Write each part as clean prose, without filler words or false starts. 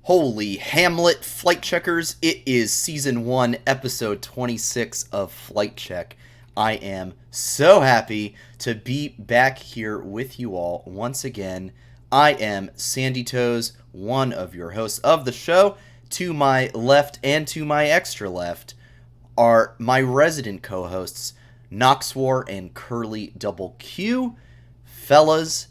Holy Hamlet Flight Checkers, it is Season 1, Episode 26 of Flight Check. I am so happy to be back here with you all once again. I am Sandy Toes, one of your hosts of the show. To my left and to my extra left are my resident co-hosts, Noxwar and Curly Double Q. Fellas,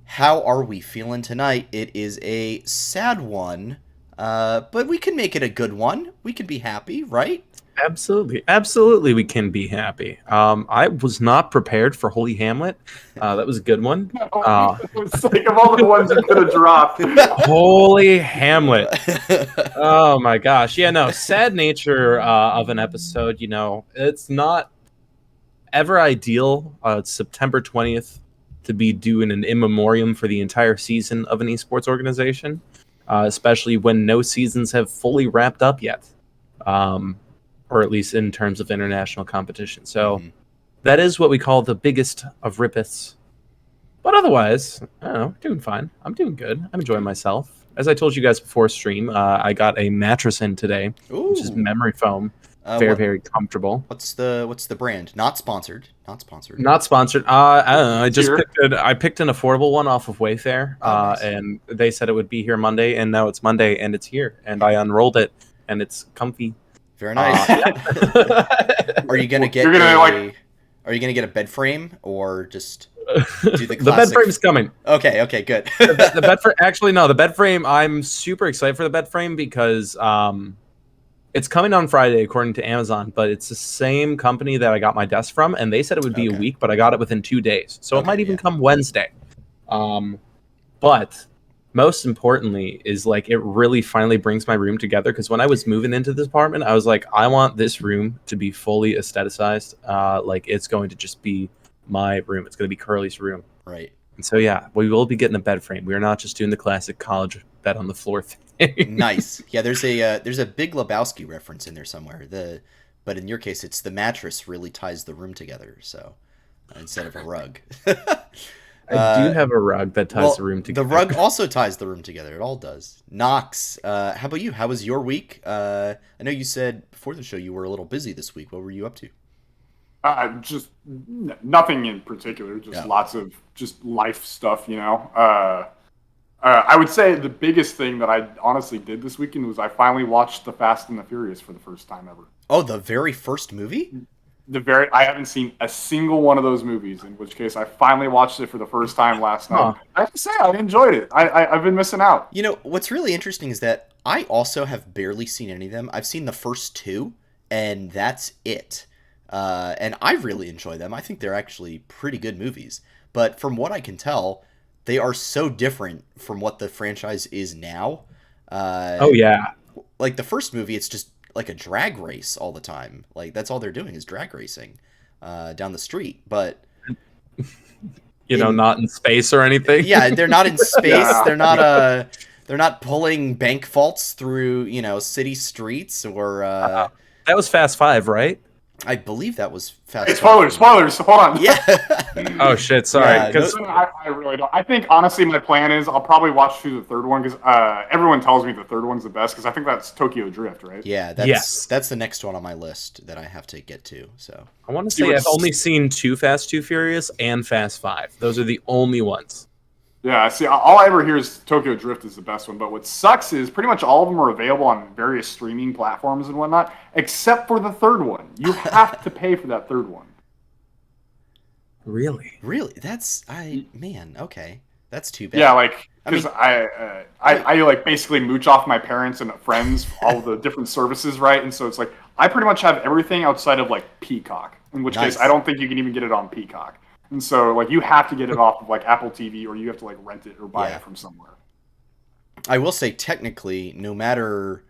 how are we feeling tonight? It is a sad one, but we can make it a good one. We can be happy, right? Absolutely, we can be happy. I was not prepared for Holy Hamlet. That was a good one. Think of all the ones you could have dropped. Holy Hamlet. Oh my gosh. Yeah, no, sad nature of an episode. You know, it's not ever ideal. It's September 20th to be doing an in memoriam for the entire season of an esports organization, especially when no seasons have fully wrapped up yet, or at least in terms of international competition. So that is what we call the biggest of rippeths. But otherwise, I don't know, doing fine. I'm doing good. I'm enjoying myself. As I told you guys before stream, I got a mattress in today, which is memory foam. Very comfortable. What's the brand? Not sponsored. Not sponsored. Not sponsored. I don't know. I picked an affordable one off of Wayfair, nice. And they said it would be here Monday, and now it's Monday, and it's here. And I unrolled it, and it's comfy. Very nice. Are you gonna get Are you gonna get a bed frame or just do the classic? The bed frame's coming. Okay, good. the bed frame. Actually, no. The bed frame. I'm super excited for the bed frame because it's coming on Friday, according to Amazon, but it's the same company that I got my desk from, and they said it would be a week, but I got it within 2 days. So it might even come Wednesday. But most importantly is, like, it really finally brings my room together, because when I was moving into this apartment, I was like, I want this room to be fully aestheticized. Like, it's going to just be my room. It's going to be Curly's room. Right. And so, yeah, we will be getting a bed frame. We are not just doing the classic college bed on the floor thing. Nice. Yeah, there's a Big Lebowski reference in there somewhere. But in your case, it's the mattress really ties the room together. So instead of a rug. I do have a rug that ties the room together. The rug also ties the room together. It all does. Nox, how about you? How was your week? I know you said before the show you were a little busy this week. What were you up to? Just nothing in particular. Just lots of just life stuff, you know. I would say the biggest thing that I honestly did this weekend was I finally watched The Fast and the Furious for the first time ever. Oh, the very first movie? I haven't seen a single one of those movies, in which case I finally watched it for the first time last night. I have to say, I enjoyed it. I've been missing out. You know, what's really interesting is that I also have barely seen any of them. I've seen the first two, and that's it. And I really enjoy them. I think they're actually pretty good movies. But from what I can tell, they are so different from what the franchise is now. Like the first movie, it's just like a drag race all the time. Like that's all they're doing is drag racing down the street. But not in space or anything. Yeah, they're not in space. Yeah. They're not pulling bank vaults through city streets or. That was Fast 5, right? I believe that was Fast. Hey, spoilers! Hold on. Yeah. Oh shit! Sorry. Because I really don't. I think honestly, my plan is I'll probably watch through the third one because everyone tells me the third one's the best because I think that's Tokyo Drift, right? Yeah. That's the next one on my list that I have to get to. So I want to say I've only seen Too Fast, Too Furious and Fast 5. Those are the only ones. Yeah, see, all I ever hear is Tokyo Drift is the best one, but what sucks is pretty much all of them are available on various streaming platforms and whatnot, except for the third one. You have to pay for that third one. Really? Really? Okay. That's too bad. Yeah, like, because I like basically mooch off my parents and friends, all the different services, right? And so it's like, I pretty much have everything outside of, like, Peacock, in which case I don't think you can even get it on Peacock. And so, like, you have to get it off of, like, Apple TV, or you have to, like, rent it or buy it from somewhere. I will say, technically, no matter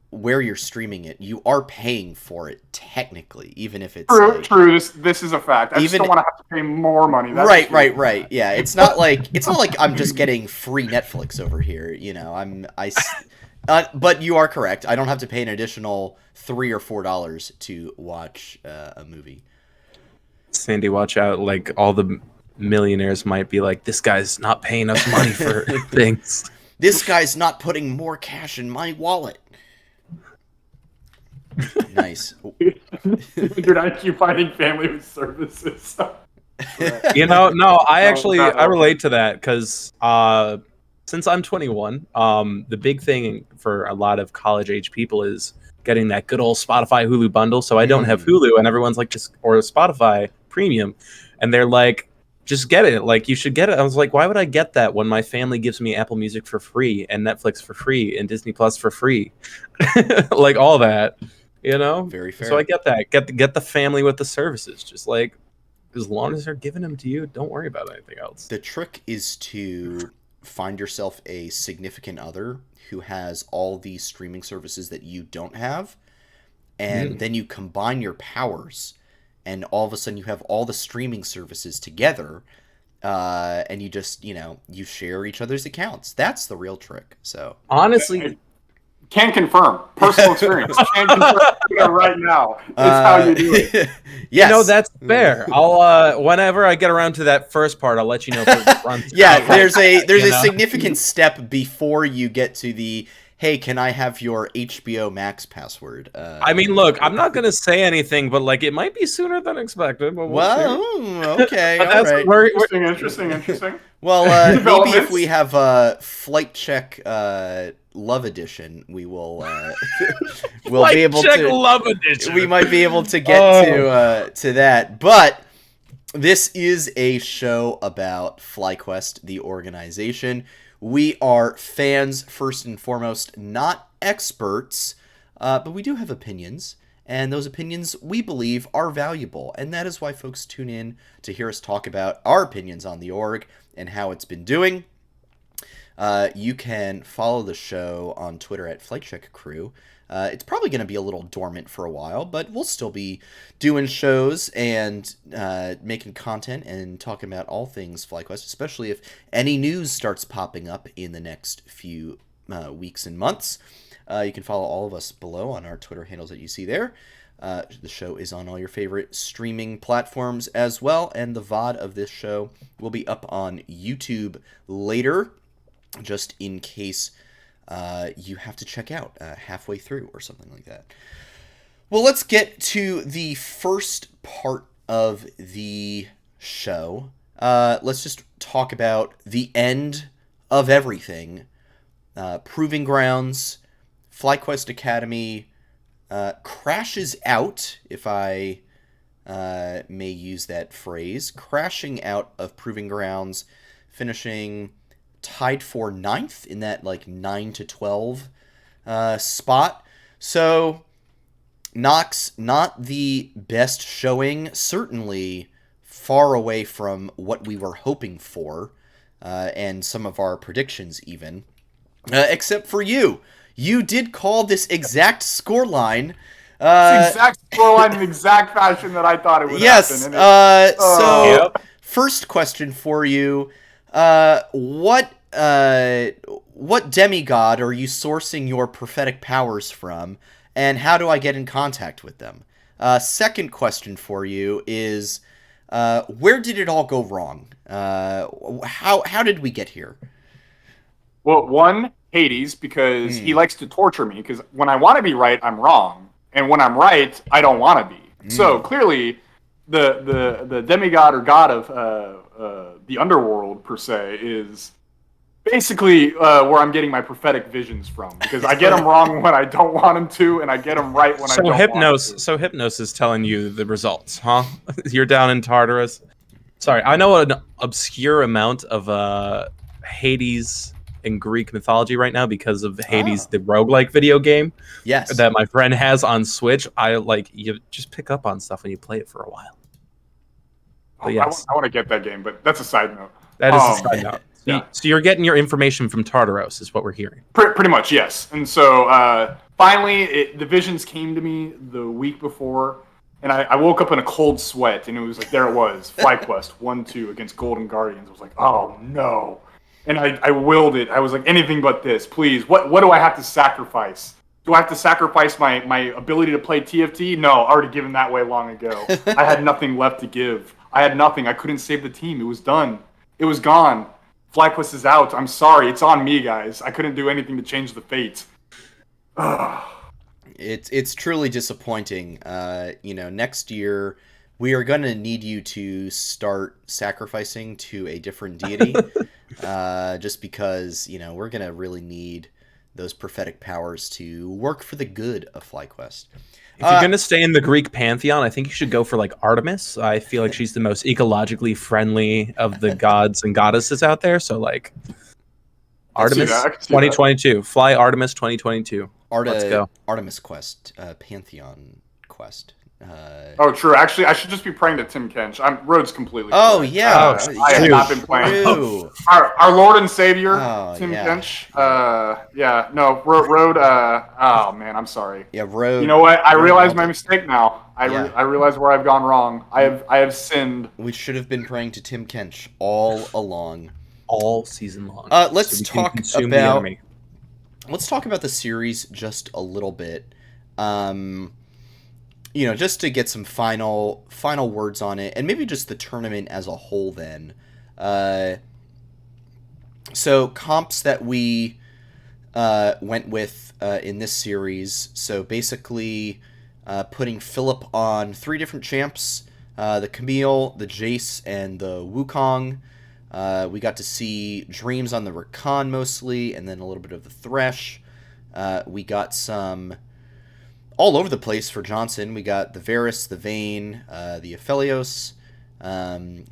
where you're streaming it, you are paying for it, technically, even if it's... True. This is a fact. I just don't want to have to pay more money. That's right. Yeah, it's not like I'm just getting free Netflix over here, but you are correct. I don't have to pay an additional $3 or $4 to watch a movie. Sandy, watch out. Like, all the millionaires might be like, this guy's not paying us money for things. This guy's not putting more cash in my wallet. Nice. You're not keep finding family with services. No, I relate to that because since I'm 21, the big thing for a lot of college age people is getting that good old Spotify Hulu bundle. So I don't have Hulu, and everyone's like, just or Spotify Premium, and they're like, just get it. Like, you should get it. I was like, why would I get that when my family gives me Apple Music for free and Netflix for free and Disney Plus for free, like all that, Very fair. So I get that. Get the family with the services. Just like, as long as they're giving them to you, don't worry about anything else. The trick is to find yourself a significant other who has all these streaming services that you don't have, and then you combine your powers, and all of a sudden you have all the streaming services together, and you just, you share each other's accounts. That's the real trick. So honestly, can confirm. Personal experience. Can confirm right now. It's how you do it. Yes. That's fair. I'll whenever I get around to that first part, I'll let you know if it runs. There's a significant step before you get to the, hey, can I have your HBO Max password? I mean, look, I'm not going to say anything, but like, it might be sooner than expected. But okay. But all right. Interesting. Well, maybe if we have a Flight Check Love Edition, we will we'll be able to Love Edition. We might be able to get to that. But this is a show about Flyquest, the organization. We are fans first and foremost, not experts, but we do have opinions, and those opinions we believe are valuable, and that is why folks tune in to hear us talk about our opinions on the org and how it's been doing. You can follow the show on Twitter at FlightCheckCrew. It's probably going to be a little dormant for a while, but we'll still be doing shows and making content and talking about all things Flyquest, especially if any news starts popping up in the next few weeks and months. You can follow all of us below on our Twitter handles that you see there. The show is on all your favorite streaming platforms as well, and the VOD of this show will be up on YouTube later, just in case you have to check out halfway through or something like that. Well, let's get to the first part of the show. Let's just talk about the end of everything. Proving Grounds, Flyquest Academy crashes out, if I may use that phrase, crashing out of Proving Grounds, finishing tied for 9th in that 9-12 spot. So Nox, not the best showing, certainly far away from what we were hoping for, and some of our predictions even, except for you. You did call this exact scoreline. Exact scoreline in exact fashion that I thought it would happen. So, first question for you. What demigod are you sourcing your prophetic powers from, and how do I get in contact with them? Second question for you is, where did it all go wrong? How did we get here? Well, one, Hades, because he likes to torture me, because when I want to be right, I'm wrong. And when I'm right, I don't want to be. So clearly, the demigod or god of the underworld, per se, is basically where I'm getting my prophetic visions from, because I get them wrong when I don't want them to, and I get them right when I don't want to. So Hypnos is telling you the results, huh? You're down in Tartarus. Sorry, I know an obscure amount of Hades in Greek mythology right now because of Hades, the roguelike video game. Yes. That my friend has on Switch. You just pick up on stuff when you play it for a while. But yes. I want to get that game, but that's a side note. That is a side note. Yeah. So you're getting your information from Tartaros, is what we're hearing. Pretty much, yes. And so finally, the visions came to me the week before, and I woke up in a cold sweat, and it was like, there it was, Flyquest 1-2 against Golden Guardians. I was like, oh no. And I willed it. I was like, anything but this, please. What do I have to sacrifice? Do I have to sacrifice my ability to play TFT? No, already given that way long ago. I had nothing left to give. I had nothing. I couldn't save the team. It was done. It was gone. Flyquest is out. I'm sorry. It's on me, guys. I couldn't do anything to change the fate. It's truly disappointing. Next year we are going to need you to start sacrificing to a different deity, just because we're going to really need those prophetic powers to work for the good of FlyQuest. If you're going to stay in the Greek pantheon, I think you should go for like Artemis. I feel like she's the most ecologically friendly of the gods and goddesses out there. So like Artemis 2022, fly Artemis 2022. Let's go. Artemis Quest, Pantheon Quest. Oh, true. Actually, I should just be praying to Tim Kench. Rhodes completely. Oh, yeah. I have not been playing. Our Lord and Savior, Tim Kench. No, Rode. Oh man, I'm sorry. Yeah, Rode. You know what? I realize my mistake now. I realize where I've gone wrong. I have sinned. We should have been praying to Tim Kench all along, all season long. Let's talk about the series just a little bit. Just to get some final words on it, and maybe just the tournament as a whole then. So comps that we went with in this series. So basically putting Philip on 3 different champs, the Camille, the Jace, and the Wukong. We got to see Dreams on the Rakan mostly, and then a little bit of the Thresh. We got some all over the place for Johnson. We got the Varus, the Vayne, the Aphelios,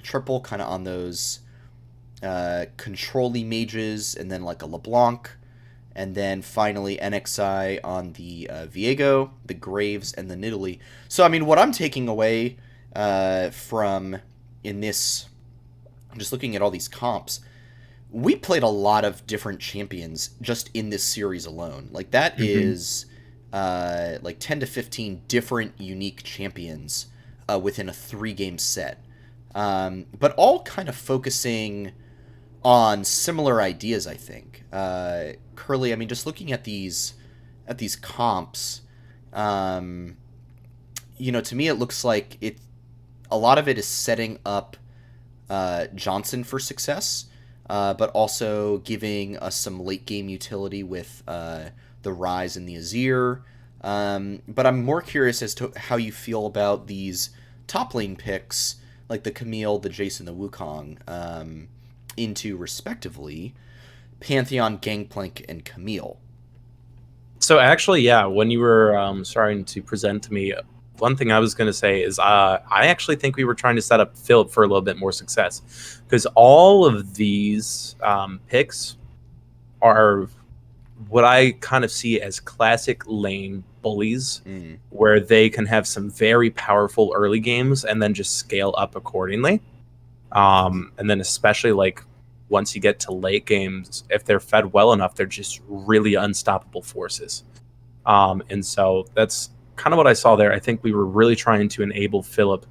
triple kind of on those control-y mages, and then like a LeBlanc, and then finally NXI on the Viego, the Graves, and the Nidalee. So, I mean, what I'm taking away from in this, just looking at all these comps, we played a lot of different champions just in this series alone. Like, that is like 10 to 15 different unique champions within a 3-game set. But all kind of focusing on similar ideas, I think. Curly, I mean, just looking at these comps, to me it looks like a lot of it is setting up Johnson for success, but also giving us some late game utility with the Rise and the Azir. But I'm more curious as to how you feel about these top lane picks, like the Camille, the Jason, the Wukong, into respectively Pantheon, Gangplank, and Camille. So actually, yeah, when you were starting to present to me, one thing I was going to say is I actually think we were trying to set up Philip for a little bit more success, because all of these picks are what I kind of see as classic lane bullies, where they can have some very powerful early games and then just scale up accordingly. And then especially like once you get to late games, if they're fed well enough, they're just really unstoppable forces. And so that's kind of what I saw there. I think we were really trying to enable Philip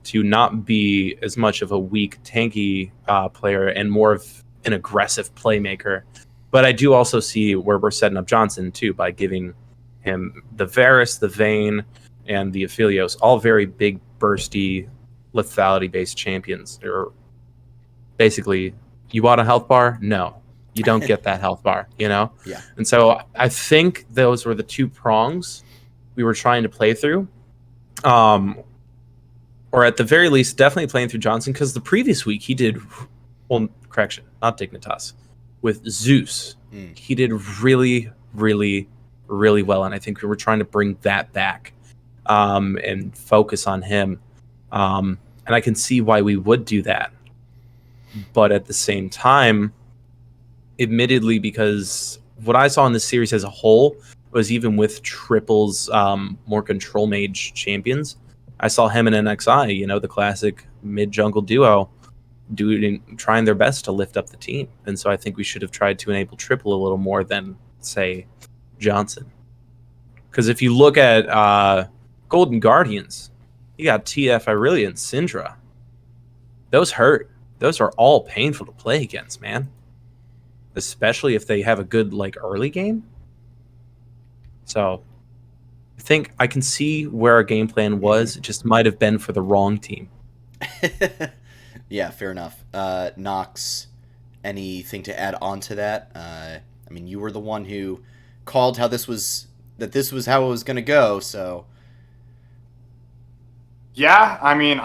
to not be as much of a weak, tanky player and more of an aggressive playmaker. But I do also see where we're setting up Johnson, too, by giving him the Varus, the Vayne, and the Aphelios, all very big, bursty, lethality-based champions. They're basically, you want a health bar? No. You don't get that health bar, Yeah. And so I think those were the 2 prongs we were trying to play through. Or at the very least, definitely playing through Johnson, because the previous week he did, well, correction, not Dignitas, with Zeus. He did really, really, really well, and I think we were trying to bring that back and focus on him. And I can see why we would do that. But at the same time, admittedly, because what I saw in this series as a whole was even with triples, more control mage champions, I saw him and NXI, the classic mid-jungle duo, trying their best to lift up the team. And so I think we should have tried to enable triple a little more than, say, Johnson. Because if you look at Golden Guardians, you got TF, Irelia, and Syndra. Those hurt. Those are all painful to play against, man. Especially if they have a good early game. So I think I can see where our game plan was. It just might have been for the wrong team. Yeah, fair enough. Nox, anything to add on to that? I mean, you were the one who called how this was how it was going to go. So Yeah, I mean,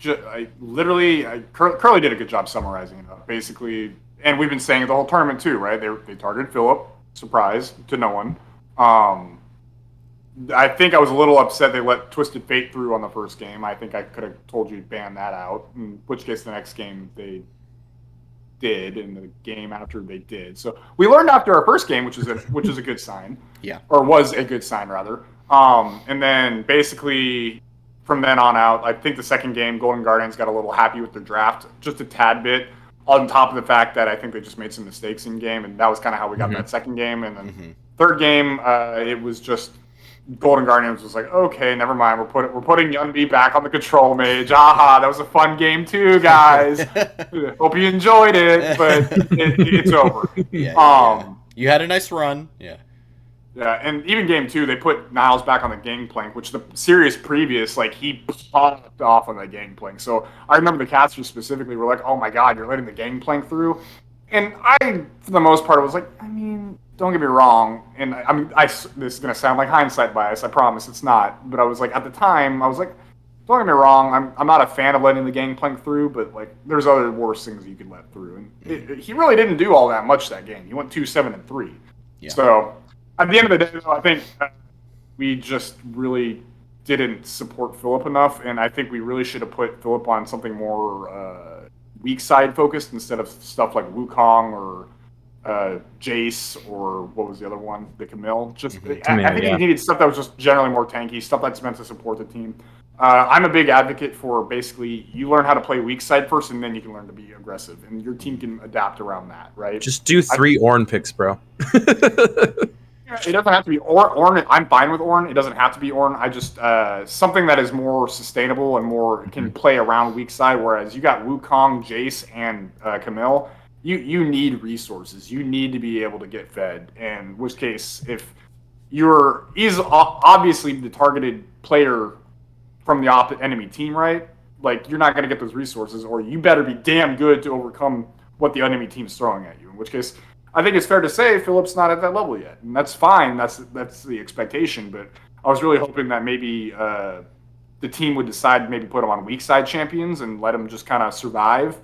Curly did a good job summarizing it up, basically, and we've been saying it the whole tournament too, right? They targeted Philip, surprise to no one. I think I was a little upset they let Twisted Fate through on the first game. I think I could have told you to ban that out, in which case the next game they did, and the game after they did. So we learned after our first game, which is a good sign. Yeah. Or was a good sign rather. And then basically from then on out, I think the second game, Golden Guardians got a little happy with their draft, just a tad bit, on top of the fact that I think they just made some mistakes in game, and that was kind of how we got that second game. And then third game, it was just Golden Guardians was like, okay, never mind. We're putting Yunbi back on the control mage. Aha, that was a fun game too, guys. Hope you enjoyed it, but it's over. Yeah. You had a nice run. Yeah. Yeah, and even game 2, they put Niles back on the gangplank, which the series previous, like, he popped off on the gangplank. So I remember the casters specifically were like, oh my god, you're letting the gangplank through? And I, for the most part, was like, I mean, don't get me wrong, and this is going to sound like hindsight bias, I promise it's not, but I was like, at the time, I was like, don't get me wrong, I'm not a fan of letting the gangplank through, but, like, there's other worse things you could let through. And he really didn't do all that much that game. He went 2-7-3. Yeah. So at the end of the day, though, I think we just really didn't support Philip enough, and I think we really should have put Philip on something more weak side focused instead of stuff like Wukong or Jace, or what was the other one? The Camille. Just I think he needed stuff that was just generally more tanky, stuff that's meant to support the team. I'm a big advocate for basically you learn how to play weak side first, and then you can learn to be aggressive, and your team can adapt around that, right? Just do 3 Ornn picks, bro. It doesn't have to be Ornn. I'm fine with Ornn. It doesn't have to be Ornn. I just something that is more sustainable and more can play around weak side. Whereas you got Wukong, Jace, and Camille. You need resources. You need to be able to get fed. In which case, if you're obviously the targeted player from the enemy team, right? Like, you're not going to get those resources, or you better be damn good to overcome what the enemy team's throwing at you. In which case, I think it's fair to say Philip's not at that level yet, and that's fine. That's the expectation. But I was really hoping that maybe the team would decide to maybe put him on weak side champions and let him just kind of survive,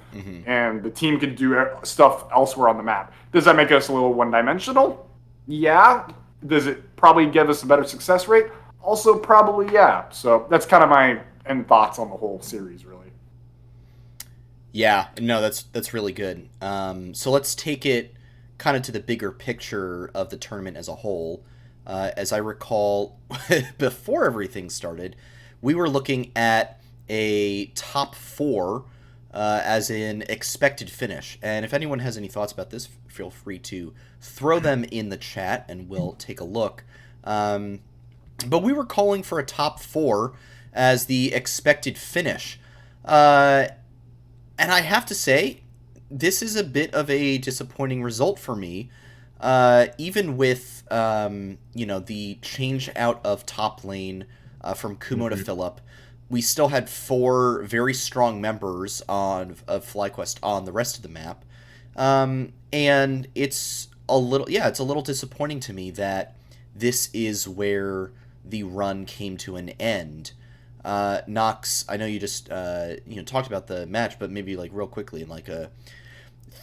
and the team could do stuff elsewhere on the map. Does that make us a little one-dimensional? Yeah. Does it probably give us a better success rate? Also, probably yeah. So that's kind of my end thoughts on the whole series, really. Yeah, no, that's really good. So let's take it kind of to the bigger picture of the tournament as a whole. As I recall, before everything started, we were looking at a top 4 as an expected finish. And if anyone has any thoughts about this, feel free to throw them in the chat and we'll take a look. But we were calling for a top 4 as the expected finish. And I have to say, this is a bit of a disappointing result for me. Even with, the change out of top lane from Kumo to Philip, we still had 4 very strong members of Flyquest on the rest of the map. And it's a little disappointing to me that this is where the run came to an end. Nox, I know you just talked about the match, but maybe like real quickly in like a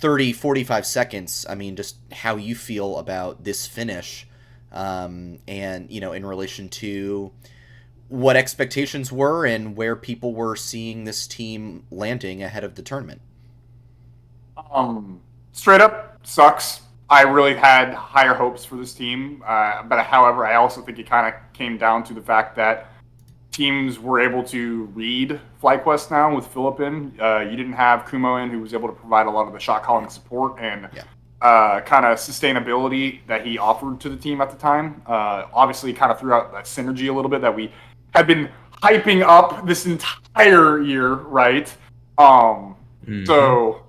30-45 seconds, I mean, just how you feel about this finish, and in relation to what expectations were and where people were seeing this team landing ahead of the tournament. Straight up sucks. I really had higher hopes for this team, but however, I also think it kind of came down to the fact that teams were able to read Flyquest now with Philip in. You didn't have Kumo in, who was able to provide a lot of the shot calling support and kind of sustainability that he offered to the team at the time. Obviously, kind of threw out that synergy a little bit that we had been hyping up this entire year, right? So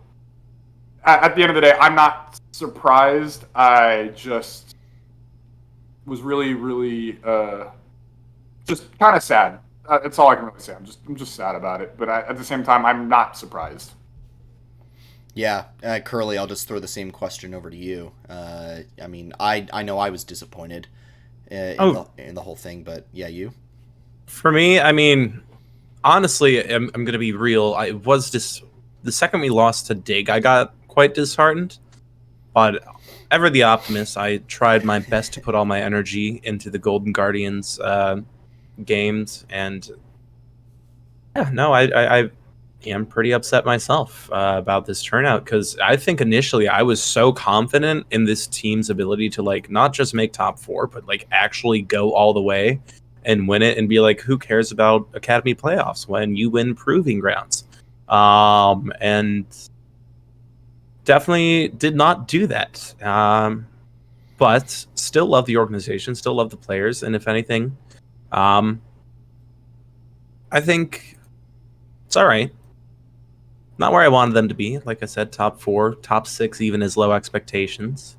at the end of the day, I'm not surprised. I just was really, really just kind of sad. That's all I can really say. I'm just sad about it. But at the same time, I'm not surprised. Yeah, Curly, I'll just throw the same question over to you. I mean, I know I was disappointed in the whole thing, but yeah, you. For me, I mean, honestly, I'm going to be real. I was just the second we lost to Dig, I got quite disheartened. But ever the optimist, I tried my best to put all my energy into the Golden Guardians games, and yeah, no, I am pretty upset myself about this turnout because I think initially I was so confident in this team's ability to like not just make top four, but like actually go all the way and win it and be like, who cares about Academy playoffs when you win proving grounds? And definitely did not do that. But still love the organization, still love the players, and if anything, um, I think it's all right. Not where I wanted them to be. Like I said, top four, top six, even is low expectations.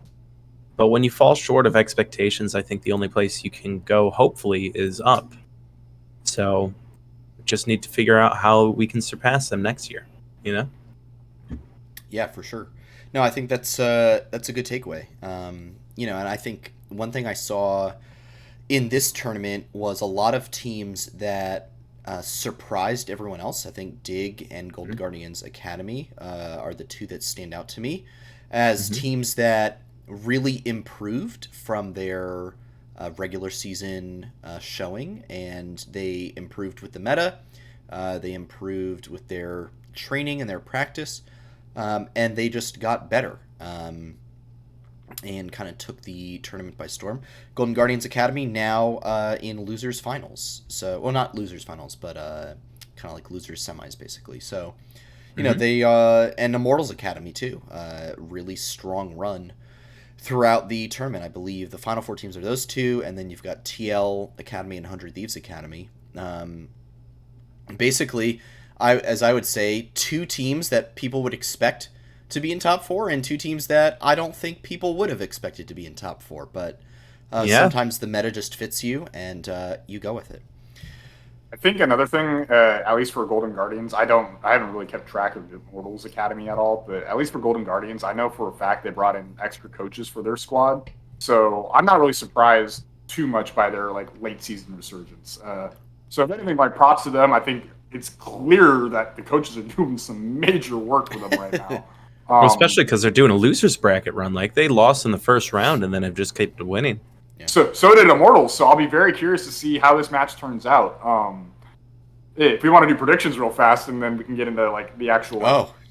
But when you fall short of expectations, I think the only place you can go, hopefully, is up. So just need to figure out how we can surpass them next year. You know? Yeah, for sure. No, I think that's a good takeaway. And I think one thing I saw in this tournament was a lot of teams that surprised everyone else. I think Dig and Golden Guardians Academy are the two that stand out to me as teams that really improved from their regular season showing, and they improved with the meta. They improved with their training and their practice, and they just got better. And kind of took the tournament by storm. Golden Guardians Academy now in losers finals. So, well, not losers finals, but kind of like losers semis, basically. So, you know, they and Immortals Academy too. Really strong run throughout the tournament. I believe the final four teams are those two, and then you've got TL Academy and 100 Thieves Academy. Basically, as I would say, two teams that people would expect to be in top four, and two teams that I don't think people would have expected to be in top four. But sometimes the meta just fits you, and you go with it. I think another thing, at least for Golden Guardians, I haven't really kept track of the Immortals Academy at all, but at least for Golden Guardians, I know for a fact they brought in extra coaches for their squad. So I'm not really surprised too much by their like late season resurgence. So if anything, like props to them. I think it's clear that the coaches are doing some major work for them right now. Especially because they're doing a losers bracket run. Like they lost in the first round and then have just kept winning. Yeah. So did Immortals. So I'll be very curious to see how this match turns out. If we want to do predictions real fast, and then we can get into like the actual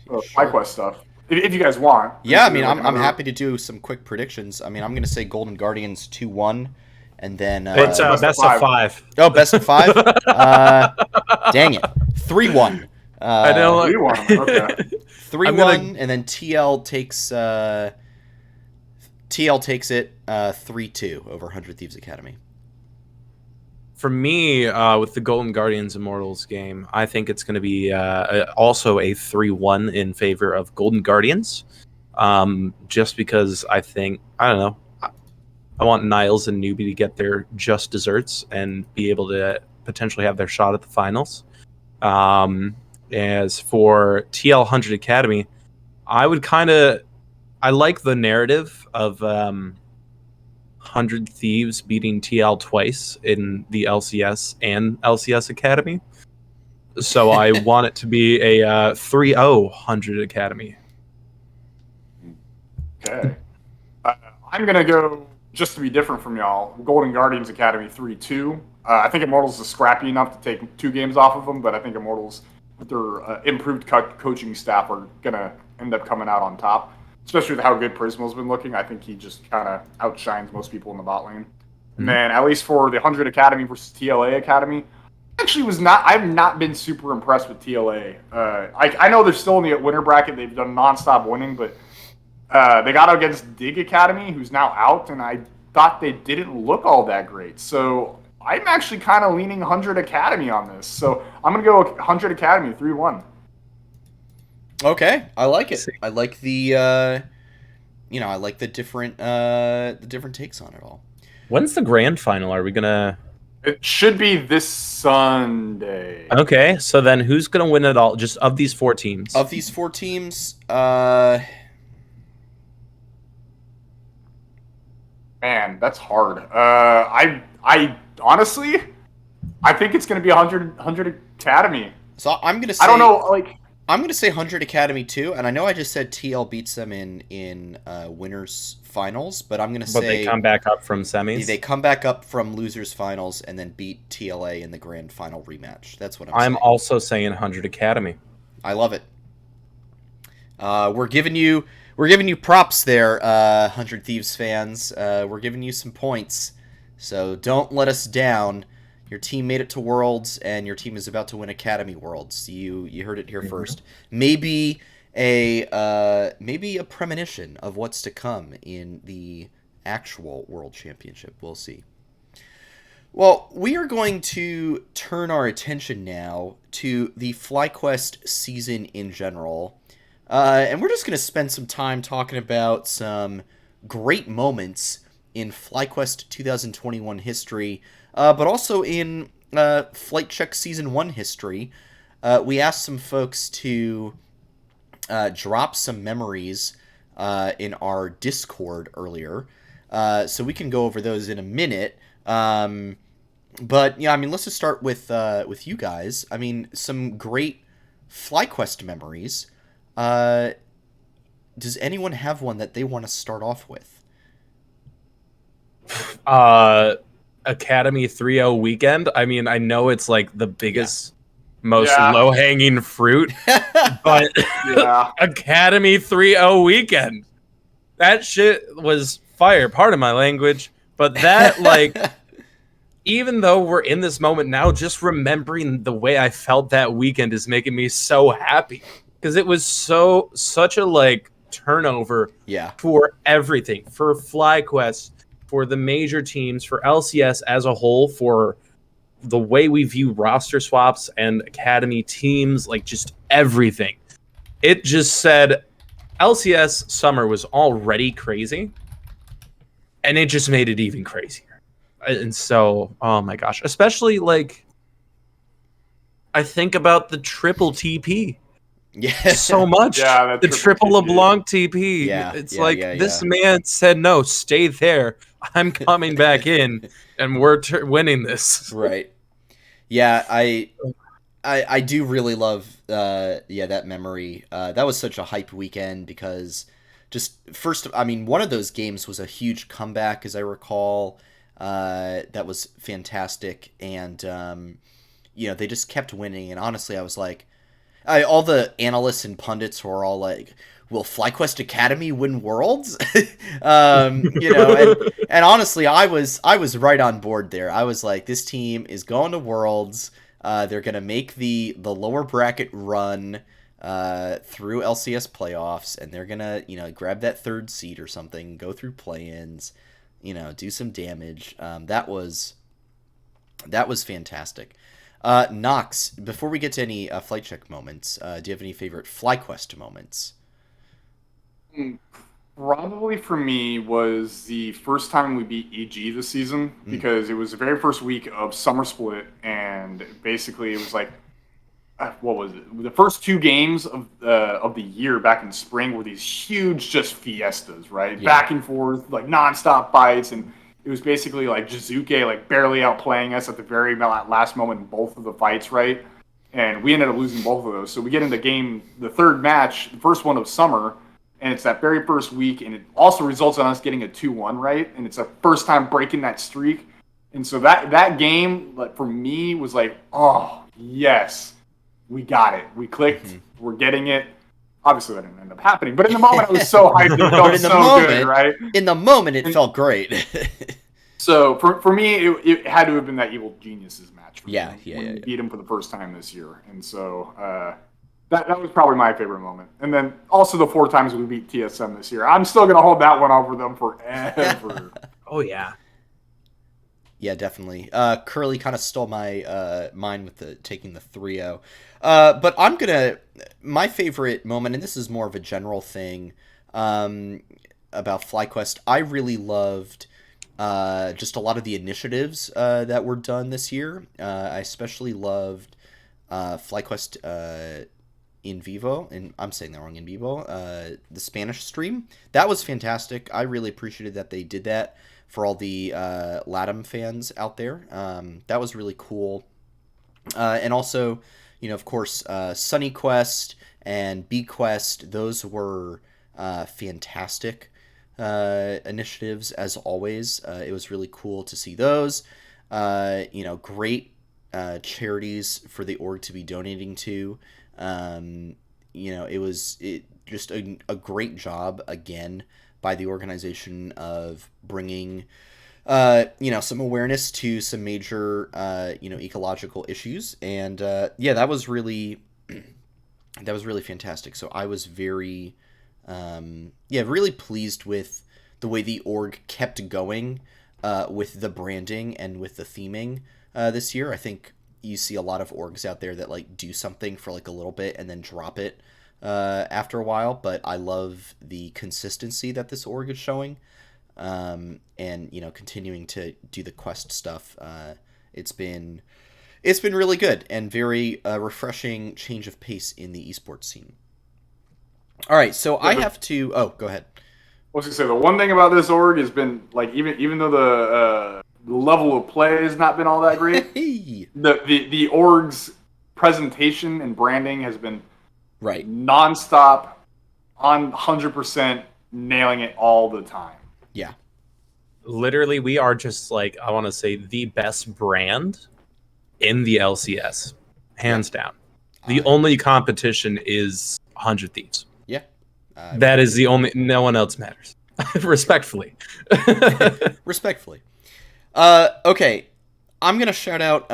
Flyquest stuff. If you guys want. Yeah, I mean, I'm happy to do some quick predictions. I mean, I'm going to say Golden Guardians 2-1, and then it's best of five. Oh, best of five. Dang it, 3-1. I know. 3-1. Okay. 3-1, and then TL takes it 3-2 over 100 Thieves Academy. For me, with the Golden Guardians Immortals game, I think it's going to be also a 3-1 in favor of Golden Guardians. Just because I don't know, I want Niles and Newbie to get their just desserts and be able to potentially have their shot at the finals. As for TL 100 Academy, I like the narrative of 100 Thieves beating TL twice in the LCS and LCS Academy. So I want it to be a 3-0 100 Academy. Okay. I'm going to go, just to be different from y'all, Golden Guardians Academy 3-2. I think Immortals is scrappy enough to take 2 games off of them, but I think Immortals, with their improved coaching staff, are going to end up coming out on top. Especially with how good Prismo's been looking. I think he just kind of outshines most people in the bot lane. And then, at least for the 100 Academy versus TLA Academy, I've not been super impressed with TLA. I know they're still in the winner bracket. They've done nonstop winning, but they got against Dig Academy, who's now out, and I thought they didn't look all that great. So I'm actually kind of leaning 100 Academy on this. So I'm going to go 100 Academy 3-1. Okay, I like it. I like the I like the different takes on it all. When's the grand final? Are we gonna It should be this Sunday. Okay, so then who's going to win it all? Just of these 4 teams. Of these 4 teams, Man, that's hard. I honestly, I think it's going to be 100 Academy. so I'm going to say... I don't know, like... I'm going to say 100 Academy too, and I know I just said TL beats them in winners finals, but I'm going to say... But they come back up from semis? They come back up from losers finals and then beat TLA in the grand final rematch. That's what I'm saying. I'm also saying 100 Academy. I love it. We're giving you props there, 100 Thieves fans. We're giving you some points, so don't let us down. Your team made it to Worlds, and your team is about to win Academy Worlds. You heard it here first. Maybe a premonition of what's to come in the actual World Championship. We'll see. Well, we are going to turn our attention now to the Flyquest season in general. And we're just going to spend some time talking about some great moments in Flyquest 2021 history, but also in Flight Check Season 1 history. We asked some folks to drop some memories in our Discord earlier, so we can go over those in a minute. But yeah, I mean, let's just start with you guys. I mean, some great Flyquest memories. Does anyone have one that they want to start off with? Academy 3-0 weekend. I mean, I know it's like the biggest, most low-hanging fruit, but Academy 3-0 weekend. That shit was fire. Pardon my language, but that, like, even though we're in this moment now, just remembering the way I felt that weekend is making me so happy, because it was such a, like, turnover for everything, for Flyquest, for the major teams, for LCS as a whole, for the way we view roster swaps and Academy teams, like just everything. It just said LCS summer was already crazy, and it just made it even crazier. And so, oh my gosh, especially like I think about the triple TP. Yeah, so much. Yeah, the triple LeBlanc TP. Yeah, it's this man said no, stay there. I'm coming back in, and we're winning this. Right. Yeah, I do really love that memory. That was such a hype weekend because just first, I mean, one of those games was a huge comeback, as I recall. That was fantastic, and they just kept winning. And honestly, I was like, all the analysts and pundits were all like, will Flyquest Academy win Worlds? And honestly, I was right on board there. I was like, this team is going to Worlds. They're going to make the lower bracket run through LCS playoffs, and they're going to, grab that 3rd seed or something, go through play-ins, do some damage. That was fantastic. Nox, before we get to any Flight Check moments, do you have any favorite Flyquest moments? Probably for me was the first time we beat EG this season, because it was the very first week of Summer Split, and basically it was like, what was it? The first 2 games of the year back in spring were these huge just fiestas, right? Yeah. Back and forth, like nonstop fights, and it was basically like Jizuke like barely outplaying us at the very last moment in both of the fights, right? And we ended up losing both of those. So we get into the 3rd match, the first one of summer, and it's that very first week, and it also results in us getting a 2-1, right? And it's our first time breaking that streak. And so that game, like, for me, was like, oh, yes, we got it. We clicked. We're getting it. Obviously, that didn't end up happening, but in the moment, I was so hyped. It felt so good, right? In the moment, it felt great. So for me, it had to have been that Evil Geniuses match. When we beat him for the first time this year, and so that was probably my favorite moment. And then also the 4 times we beat TSM this year. I'm still gonna hold that one over them forever. Oh yeah. Yeah, definitely. Curly kind of stole my mind with taking the 3-0. But my favorite moment, and this is more of a general thing about Flyquest, I really loved just a lot of the initiatives that were done this year. I especially loved Flyquest in vivo, and I'm saying that wrong, in vivo, the Spanish stream. That was fantastic. I really appreciated that they did that for all the LATAM fans out there. That was really cool. And also, of course, Sunny Quest and B Quest, those were fantastic initiatives as always. It was really cool to see those. Great charities for the org to be donating to. It was just a great job again by the organization of bringing some awareness to some major ecological issues, and that was really fantastic. So I was very really pleased with the way the org kept going with the branding and with the theming this year. I think you see a lot of orgs out there that like do something for like a little bit and then drop it after a while, but I love the consistency that this org is showing, and continuing to do the quest stuff. It's been really good and very refreshing change of pace in the esports scene. All right, so I have to. Oh, go ahead. I was gonna say the one thing about this org has been like even though the level of play has not been all that great, the org's presentation and branding has been nonstop, on 100% nailing it all the time. Yeah, literally, we are just like, I want to say, the best brand in the LCS, hands down. The only competition is 100 Thieves. Yeah. That is the only, no one else matters. Respectfully. Respectfully. Okay. I'm going to shout out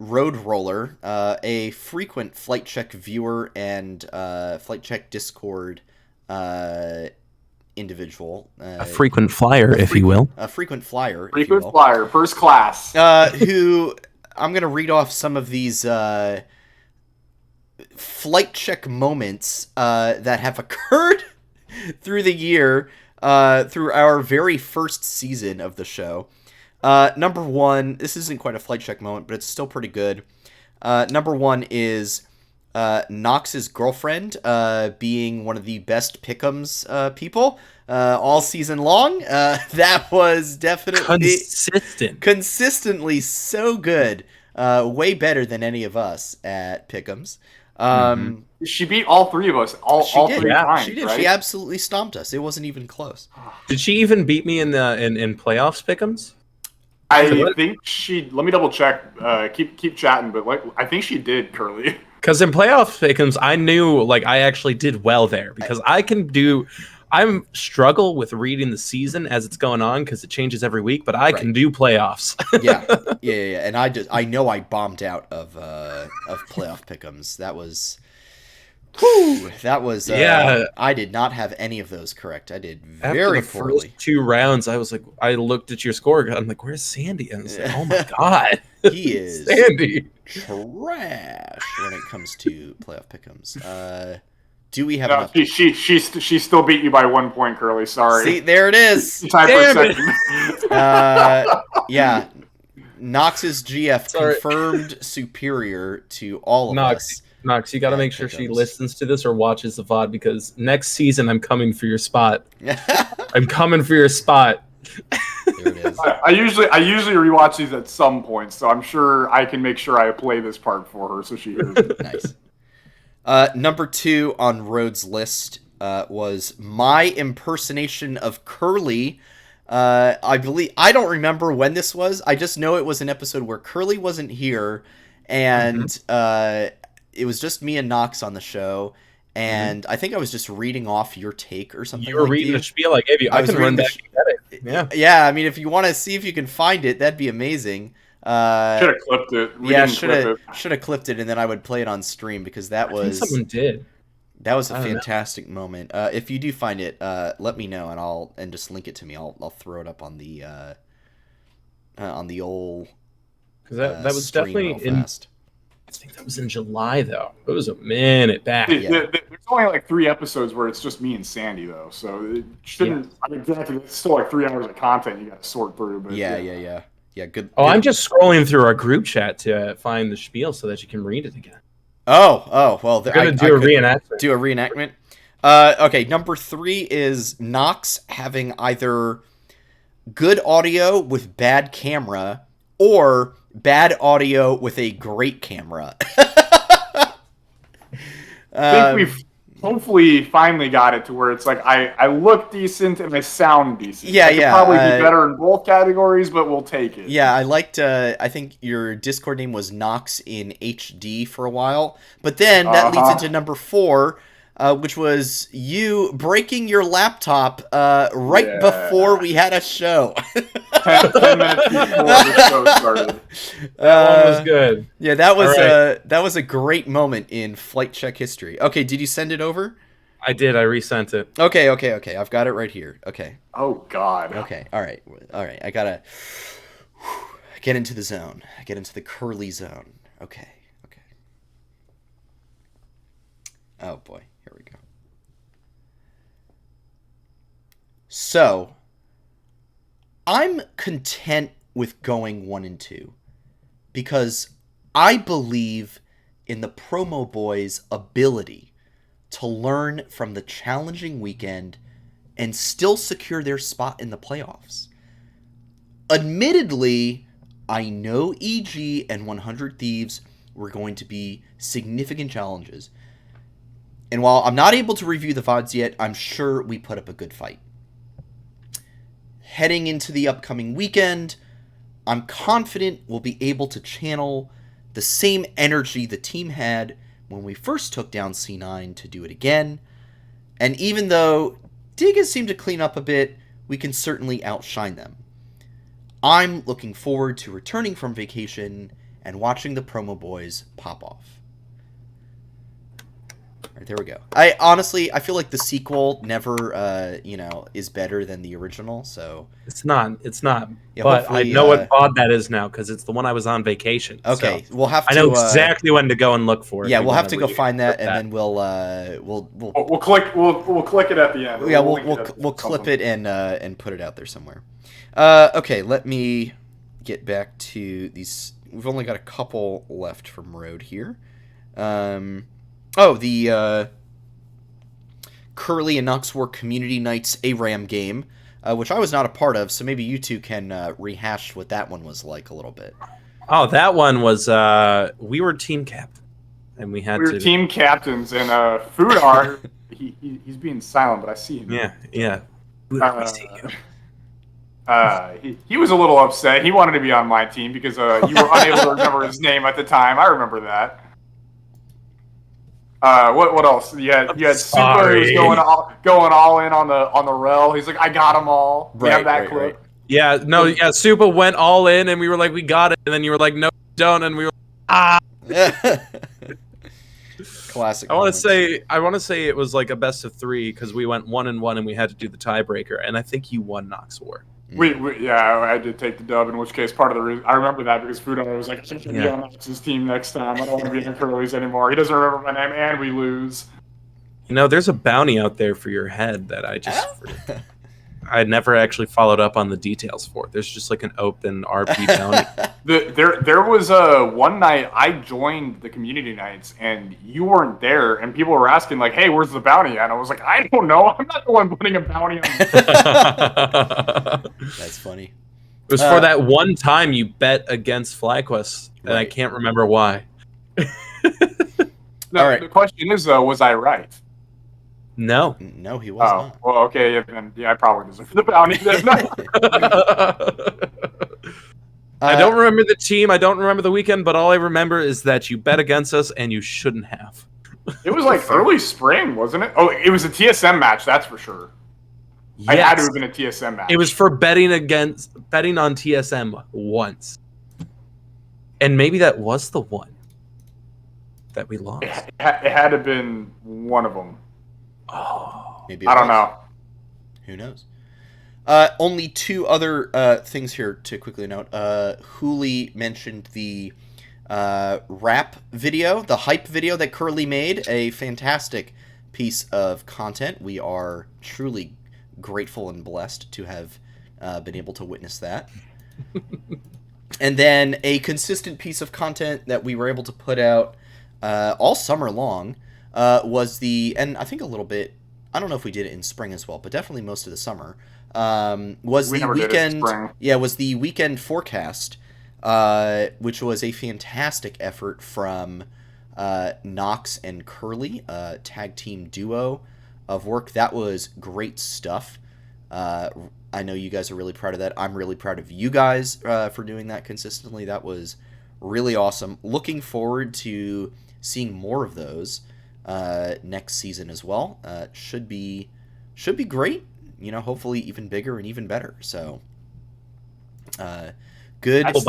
Road Roller, a frequent Flight Check viewer and Flight Check Discord individual. A frequent flyer, if you will. A frequent flyer. Frequent flyer, first class. Who, I'm going to read off some of these Flight Check moments that have occurred through the year, through our very first season of the show. Number one, this isn't quite a Flight Check moment, but it's still pretty good. Number one is Nox's girlfriend being one of the best pick'ems people all season long. That was definitely consistently so good. Way better than any of us at pick'ems. She beat all three of us all three times. She did. Right? She absolutely stomped us. It wasn't even close. Did she even beat me in playoffs pick'ems? I think she. Let me double check. Keep chatting, but I think she did, Curly. Because in playoff pick'ems, I knew I actually did well there because I'm struggle with reading the season as it's going on because it changes every week, but I can do playoffs. yeah. And I know I bombed out of playoff pick'ems. That was. Whew, that was I did not have any of those correct. I did very poorly. First 2 rounds, I was like, I looked at your score. I'm like, where's Sandy? And I was like, oh my god, he is Sandy trash when it comes to playoff pick'ems. Do we have? No, she still beat you by 1 point, Curly. Sorry. See, there it is. Time for a second. Yeah. Nox's GF confirmed superior to all of us. Knox, you got to make sure she listens to this or watches the VOD because next season I'm coming for your spot. I'm coming for your spot. There it is. I usually rewatch these at some point, so I'm sure I can make sure I play this part for her so she hears it. Nice. Number 2 on Rhodes' list was my impersonation of Curly. I don't remember when this was. I just know it was an episode where Curly wasn't here, and it was just me and Nox on the show, and I think I was just reading off your take or something. You were reading the spiel I gave you. I can run back and get it. Yeah. I mean, if you want to see if you can find it, that'd be amazing. Should have clipped it. Should have clipped it, and then I would play it on stream because that was. Someone did. That was a fantastic moment. If you do find it, let me know, and just link it to me. I'll throw it up on the old. Because that was definitely I think that was in July, though. It was a minute back. There's only like 3 episodes where it's just me and Sandy, though, so it shouldn't. I mean, exactly, it's still like 3 hours of content you got to sort through. But Yeah. Good. Oh, good. I'm just scrolling through our group chat to find the spiel so that you can read it again. Oh. Well, We're gonna do a reenactment. Do a reenactment. Okay. Number 3 is Knox having either good audio with bad camera or bad audio with a great camera. I think we've hopefully finally got it to where it's like I look decent and I sound decent. Yeah, I could probably be better in both categories, but we'll take it. Yeah, I liked. I think your Discord name was Knox in HD for a while, but then that leads into number 4, which was you breaking your laptop right before we had a show. 10 minutes before the show started. That one was good. Yeah, that was a great moment in Flight Check history. Okay, did you send it over? I did. I resent it. Okay. I've got it right here. Okay. Oh God. Okay. All right. I gotta get into the zone. Get into the curly zone. Okay. Oh boy. Here we go. So, I'm content with going 1 and 2 because I believe in the Promo Boys' ability to learn from the challenging weekend and still secure their spot in the playoffs. Admittedly, I know EG and 100 Thieves were going to be significant challenges. And while I'm not able to review the VODs yet, I'm sure we put up a good fight. Heading into the upcoming weekend, I'm confident we'll be able to channel the same energy the team had when we first took down C9 to do it again. And even though Dig has seemed to clean up a bit, we can certainly outshine them. I'm looking forward to returning from vacation and watching the Promo Boys pop off. All right, there we go. I feel like the sequel never, is better than the original. So it's not. Yeah, but I know what VOD that is now because it's the one I was on vacation. Okay, so we'll have to. I know exactly when to go and look for it. Yeah, we'll have to go find that, and then we'll click it at the end. Yeah, we'll clip it and put it out there somewhere. Okay, let me get back to these. We've only got a couple left from Road here. The Curly and Knoxwork Community Nights ARAM game, which I was not a part of, so maybe you two can rehash what that one was like a little bit. Oh, that one was, we were team captain, and we were team captains, and Foodar, he's being silent, but I see him. Yeah. I see you. He was a little upset. He wanted to be on my team because you were unable to remember his name at the time. I remember that. What else? You had Super who was going all in on the rel. He's like, I got them all. We have that clip. Right. Yeah, Super went all in, and we were like, we got it, and then you were like, no, don't, and we were Classic. I want to say it was like a best of 3 because we went 1-1 and we had to do the tiebreaker, and I think you won Knox War. I did take the dub, in which case part of the reason I remember that because Foodar was like, I should be on Knox's team next time. I don't want to be in Curly's anymore. He doesn't remember my name, and we lose. There's a bounty out there for your head that I never actually followed up on the details for. There's just like an open RP bounty. There was one night I joined the community nights and you weren't there, and people were asking like, "Hey, where's the bounty?" And I was like, "I don't know. I'm not the one putting a bounty on." That's funny. It was for that one time you bet against Flyquest, and I can't remember why. All right. The question is, was I right? No, he was not. Well, okay, then I probably deserve the bounty. I don't remember the team. I don't remember the weekend, but all I remember is that you bet against us, and you shouldn't have. It was like early spring, wasn't it? Oh, it was a TSM match, that's for sure. Yes. I had to have been a TSM match. It was for betting on TSM once, and maybe that was the one that we lost. It had to have been one of them. Oh, maybe I don't know. Who knows? Only 2 other things here to quickly note. Hooli mentioned the rap video, the hype video that Curly made, a fantastic piece of content. We are truly grateful and blessed to have been able to witness that. And then a consistent piece of content that we were able to put out all summer long was and I think a little bit, I don't know if we did it in spring as well, but definitely most of the summer, was the weekend. Yeah, was the weekend forecast, which was a fantastic effort from Knox and Curly, tag team duo of work. That was great stuff. I know you guys are really proud of that. I'm really proud of you guys for doing that consistently. That was really awesome. Looking forward to seeing more of those next season as well. Should be great. You know, hopefully even bigger and even better. So, good. Well,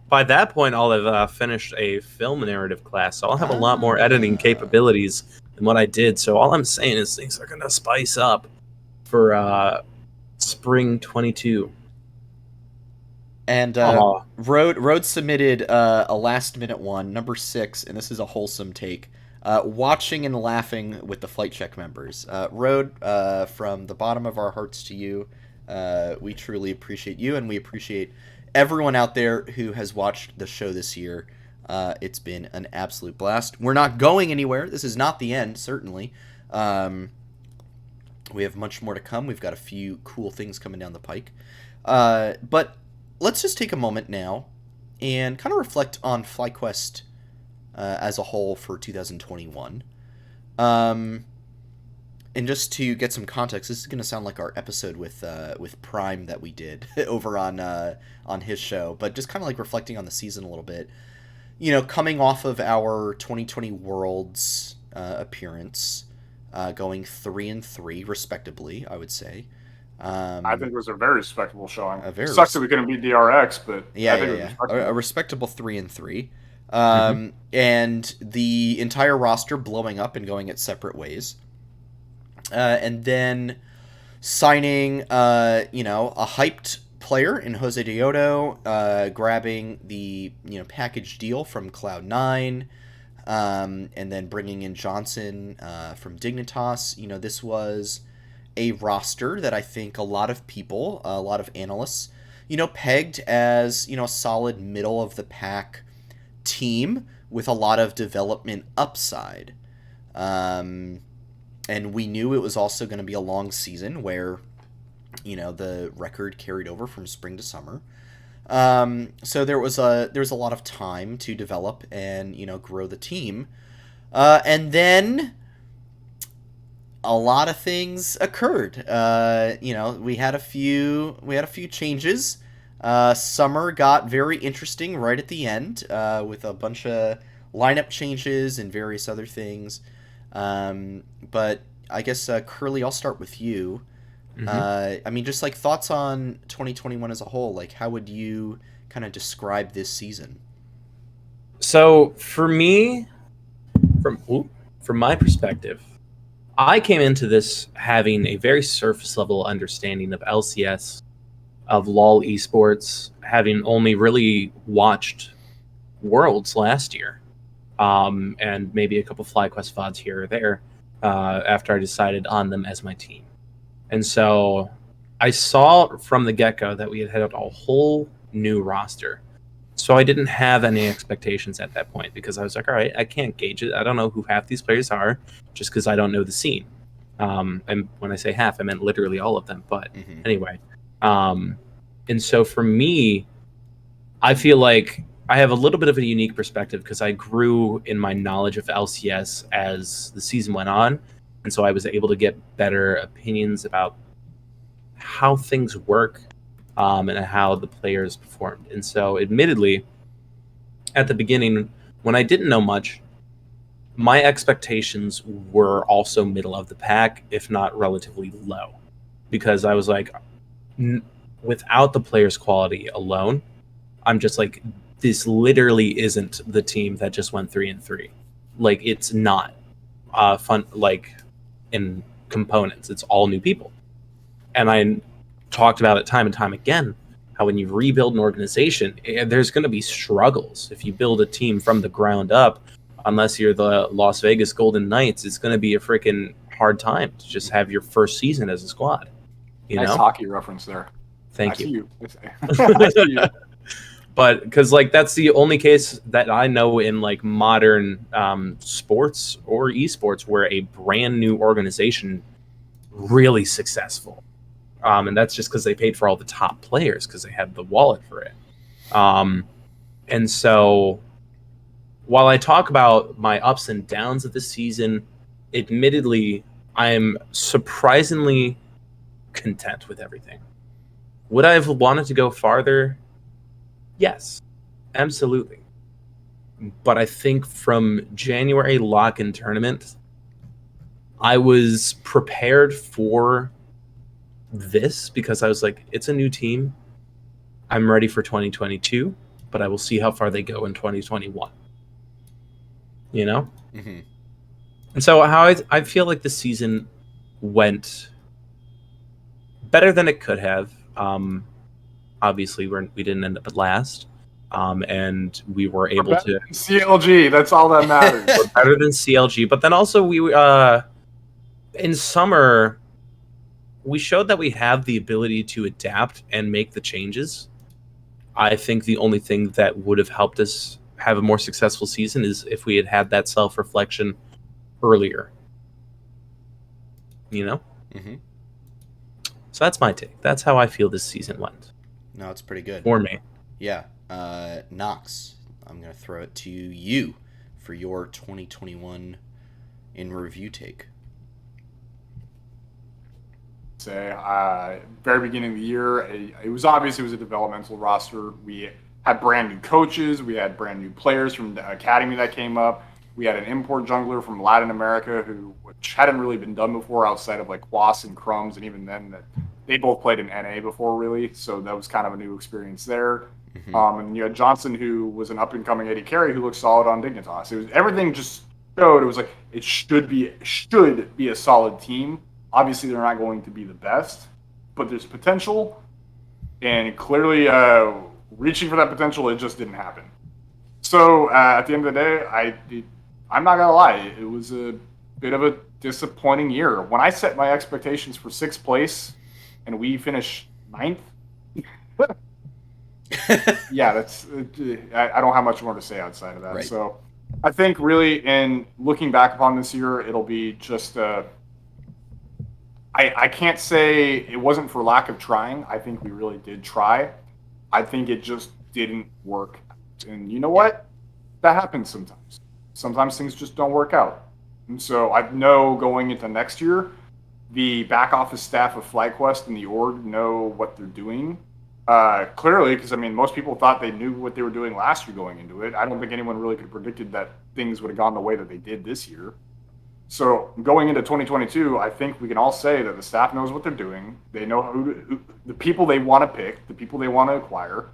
by that point, I'll have finished a film narrative class, so I'll have a lot more editing capabilities than what I did. So all I'm saying is things are gonna spice up for spring 22. And Road submitted a last minute one, number 6, and this is a wholesome take. Watching and laughing with the Flight Check members. Road, from the bottom of our hearts to you, we truly appreciate you, and we appreciate everyone out there who has watched the show this year. It's been an absolute blast. We're not going anywhere. This is not the end, certainly. We have much more to come. We've got a few cool things coming down the pike. But let's just take a moment now and kind of reflect on Flyquest as a whole for 2021. And just to get some context, this is going to sound like our episode with Prime that we did over on his show, but just kind of like reflecting on the season a little bit. You know, coming off of our 2020 Worlds appearance, going 3-3 respectably, I would say. I think it was a very respectable showing. Sucks that we couldn't beat DRX, but yeah, a respectable 3-3. And the entire roster blowing up and going its separate ways. And then signing, a hyped player in Jose Deodo, grabbing the package deal from Cloud9, and then bringing in Johnson from Dignitas. This was a roster that I think a lot of people, a lot of analysts, pegged as a solid middle of the pack team with a lot of development upside. And we knew it was also going to be a long season where, the record carried over from spring to summer. So there's a lot of time to develop and, grow the team. And then a lot of things occurred. We had a few changes. Summer got very interesting right at the end, with a bunch of lineup changes and various other things. But I guess, Curly, I'll start with you. Just like thoughts on 2021 as a whole. Like, how would you kind of describe this season? So for me, from my perspective, I came into this having a very surface level understanding of LCS, of LoL esports, having only really watched Worlds last year, and maybe a couple Flyquest VODs here or there, after I decided on them as my team. And so I saw from the get-go that we had a whole new roster. So I didn't have any expectations at that point because I was like, all right, I can't gauge it. I don't know who half these players are just because I don't know the scene. And when I say half, I meant literally all of them. But anyway. And so for me, I feel like I have a little bit of a unique perspective because I grew in my knowledge of LCS as the season went on. And so I was able to get better opinions about how things work, and how the players performed. And so admittedly, at the beginning, when I didn't know much, my expectations were also middle of the pack, if not relatively low. Because I was like, without the players' quality alone, I'm just like, this literally isn't the team that just went 3-3. Like, it's not fun, like, in components. It's all new people. And I talked about it time and time again, how when you rebuild an organization, there's going to be struggles. If you build a team from the ground up, unless you're the Las Vegas Golden Knights, it's going to be a freaking hard time to just have your first season as a squad. Nice hockey reference there. Thank you. I see you. I see you. But because like that's the only case that I know in like modern sports or esports where a brand new organization really successful, and that's just because they paid for all the top players because they had the wallet for it. And so while I talk about my ups and downs of the season, admittedly, I'm surprisingly content with everything. Would I have wanted to go farther? Yes, absolutely. But I think from January lock-in tournament, I was prepared for this because I was like, it's a new team. I'm ready for 2022, but I will see how far they go in 2021. You know? Mm-hmm. And so how I feel like the season went better than it could have. Obviously, we didn't end up at last, and we were able to CLG. That's all that matters. We're better than CLG, but then also we in summer we showed that we have the ability to adapt and make the changes. I think the only thing that would have helped us have a more successful season is if we had that self-reflection earlier. You know? Mm-hmm. So that's my take. That's how I feel this season went. No, it's pretty good. For me. Yeah. Knox, I'm going to throw it to you for your 2021 in review take. Say, very beginning of the year, it was obvious it was a developmental roster. We had brand new coaches. We had brand new players from the academy that came up. We had an import jungler from Latin America which hadn't really been done before outside of like Quas and Crumbs, and even then that they both played in NA before really, so that was kind of a new experience there. Mm-hmm. And you had Johnson, who was an up-and-coming AD carry who looked solid on Dignitas. It was everything just showed it was like it should be a solid team. Obviously, they're not going to be the best, but there's potential, and clearly reaching for that potential, it just didn't happen. So at the end of the day, I'm not going to lie, it was a bit of a disappointing year. When I set my expectations for 6th place and we finished 9th, yeah, I don't have much more to say outside of that. Right. So I think really in looking back upon this year, it'll be just I can't say it wasn't for lack of trying. I think we really did try. I think it just didn't work. And you know what? That happens sometimes. Sometimes things just don't work out. And so I know going into next year, the back office staff of Flyquest and the org know what they're doing. Clearly, because I mean, most people thought they knew what they were doing last year going into it. I don't think anyone really could have predicted that things would have gone the way that they did this year. So going into 2022, I think we can all say that the staff knows what they're doing. They know who the people they want to pick, the people they want to acquire,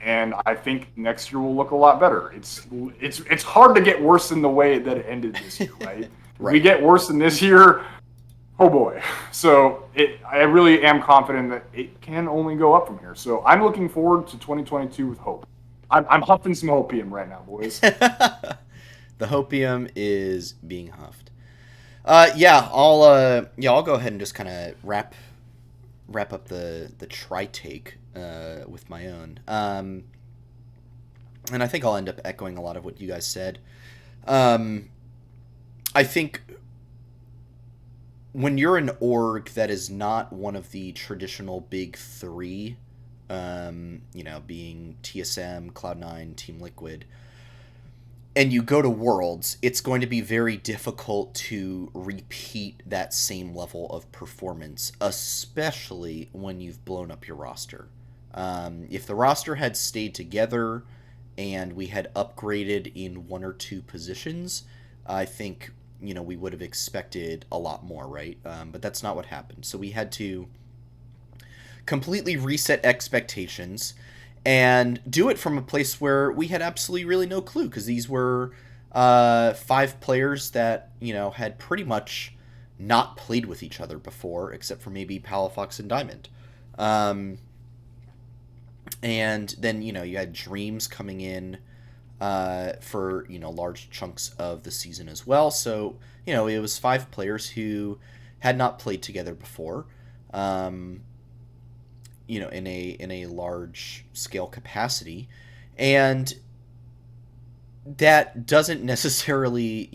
and I think next year will look a lot better. It's hard to get worse than the way that it ended this year, right? Right. If we get worse than this year, oh boy. So I really am confident that it can only go up from here. So I'm looking forward to 2022 with hope. I'm huffing some hopium right now, boys. The hopium is being huffed. I'll go ahead and just kind of wrap up the tri-take with my own. And I think I'll end up echoing a lot of what you guys said. I think when you're an org that is not one of the traditional big three, being TSM, Cloud9, Team Liquid, and you go to Worlds, it's going to be very difficult to repeat that same level of performance, especially when you've blown up your roster. If the roster had stayed together and we had upgraded in 1 or 2 positions, I think, we would have expected a lot more, right? But that's not what happened. So we had to completely reset expectations and do it from a place where we had absolutely really no clue, because these were 5 players that, had pretty much not played with each other before, except for maybe Palafox and Diamond. And then, you had Dreams coming in for, large chunks of the season as well. So, it was 5 players who had not played together before, in a large scale capacity. And that doesn't necessarily,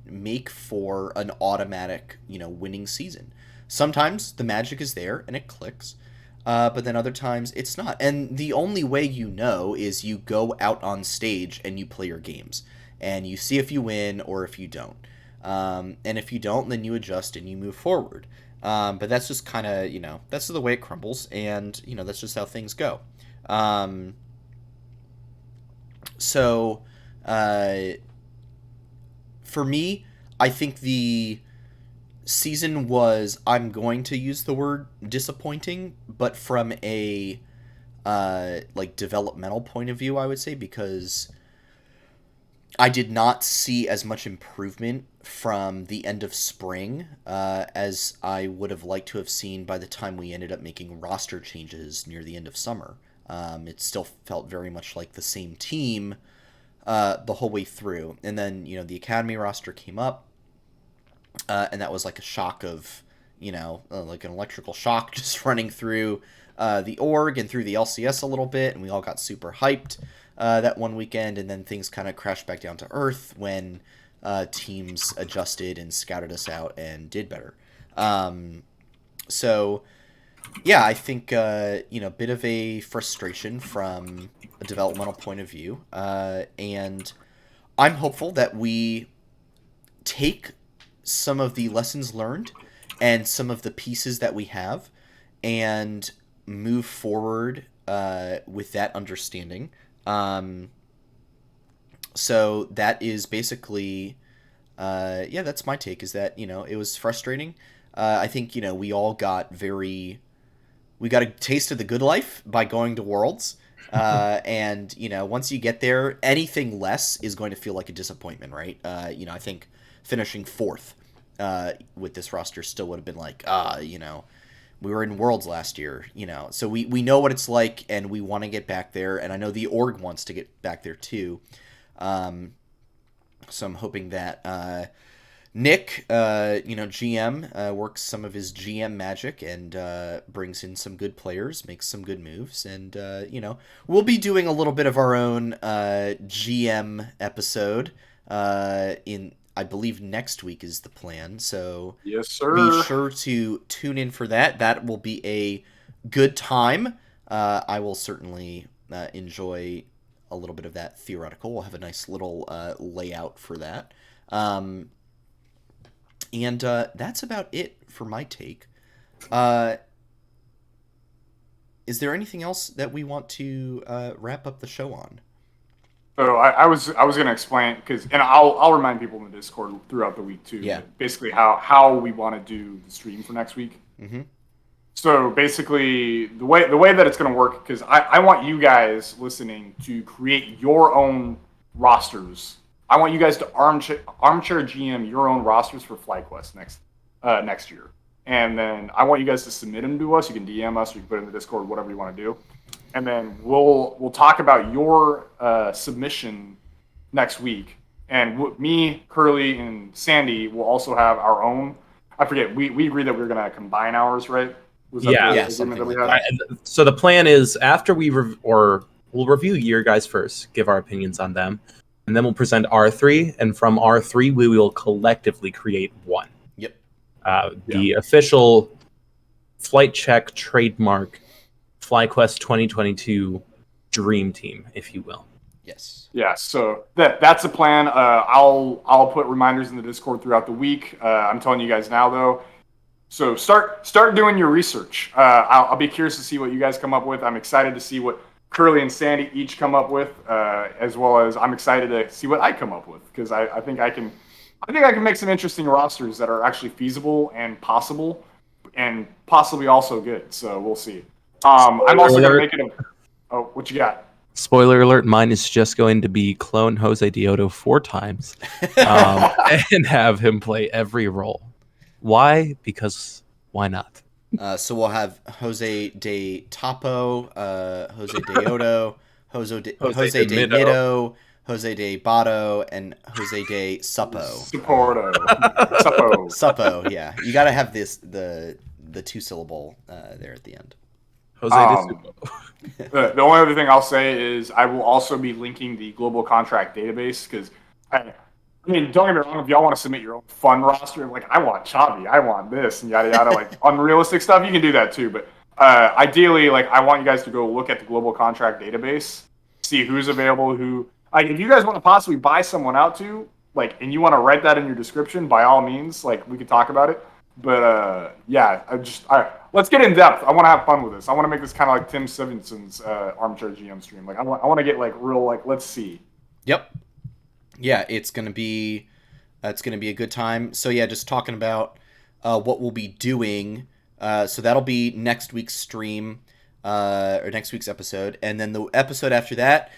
make for an automatic, winning season. Sometimes the magic is there and it clicks, but then other times it's not. And the only way is you go out on stage and you play your games, and you see if you win or if you don't. And if you don't, then you adjust and you move forward. But that's just kind of, that's the way it crumbles, and, that's just how things go. So, for me, I think the season was, I'm going to use the word disappointing, but from a, developmental point of view, I would say, because I did not see as much improvement from the end of spring as I would have liked to have seen by the time we ended up making roster changes near the end of summer. It still felt very much like the same team the whole way through. And then, the Academy roster came up, and that was like a shock of, like an electrical shock just running through the org and through the LCS a little bit, and we all got super hyped that one weekend, and then things kind of crashed back down to earth when teams adjusted and scouted us out and did better. So, yeah, I think, bit of a frustration from a developmental point of view, and I'm hopeful that we take some of the lessons learned and some of the pieces that we have and move forward with that understanding. So that is basically, that's my take, is that, it was frustrating. I think, we all we got a taste of the good life by going to Worlds. And, once you get there, anything less is going to feel like a disappointment, right? I think finishing 4th with this roster still would have been like, we were in Worlds last year, so we know what it's like, and we want to get back there, and I know the org wants to get back there too. So I'm hoping that Nick, GM, works some of his GM magic and brings in some good players, makes some good moves, and we'll be doing a little bit of our own GM episode in, I believe, next week is the plan. So yes, sir. Be sure to tune in for that. That will be a good time. I will certainly enjoy a little bit of that theoretical. We'll have a nice little layout for that. And that's about it for my take. Is there anything else that we want to wrap up the show on? So I was going to explain, and I'll remind people in the Discord throughout the week too. Yeah. Basically how we want to do the stream for next week. Mm-hmm. So basically the way that it's going to work, because I want you guys listening to create your own rosters. I want you guys to armchair GM your own rosters for Flyquest next year, and then I want you guys to submit them to us. You can DM us, or you can put it in the Discord, whatever you want to do. And then we'll talk about your submission next week. And me, Curly, and Sandy will also have our own. I forget. We agreed that we were going to combine ours, right? Was that the agreement that we had? So the plan is, after we'll review your guys first, give our opinions on them, and then we'll present R3. And from R3, we will collectively create one. Yep. The official Flight Check trademark Flyquest 2022 Dream Team, if you will. Yes. Yeah. So that's the plan. I'll put reminders in the Discord throughout the week. I'm telling you guys now, though. So start doing your research. I'll be curious to see what you guys come up with. I'm excited to see what Curly and Sandy each come up with, as well as I'm excited to see what I come up with, because I think I can make some interesting rosters that are actually feasible and possible, and possibly also good. So we'll see. I'm also going to make it oh, what you got? Spoiler alert, mine is just going to be clone Jose Dioto 4 times and have him play every role. Why? Because why not? So we'll have Jose de Topo, Jose de Odo, Jose de Mido, Jose de Bato, and Jose de Suppo. Suppo. Suppo, yeah. You got to have the 2-syllable there at the end. Jose de Supo. The only other thing I'll say is I will also be linking the global contract database because I mean, don't get me wrong. If y'all want to submit your own fun roster, like I want Chavi, I want this, and yada yada, like unrealistic stuff, you can do that too. But ideally, like I want you guys to go look at the global contract database, see who's available, who. Like, if you guys want to possibly buy someone out to, like, and you want to write that in your description, by all means, like we could talk about it. But yeah, all right, let's get in depth. I want to have fun with this. I want to make this kind of like Tim Stevenson's armchair GM stream. Like I want to get like real, like let's see. Yep. Yeah, it's gonna be a good time. So yeah, just talking about what we'll be doing. So that'll be next week's stream or next week's episode, and then the episode after that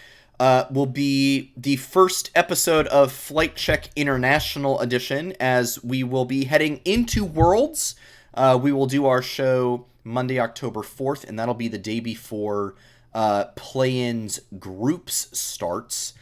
will be the first episode of Flight Check International Edition, as we will be heading into Worlds. We will do our show Monday, October 4th, and that'll be the day before play-ins groups starts.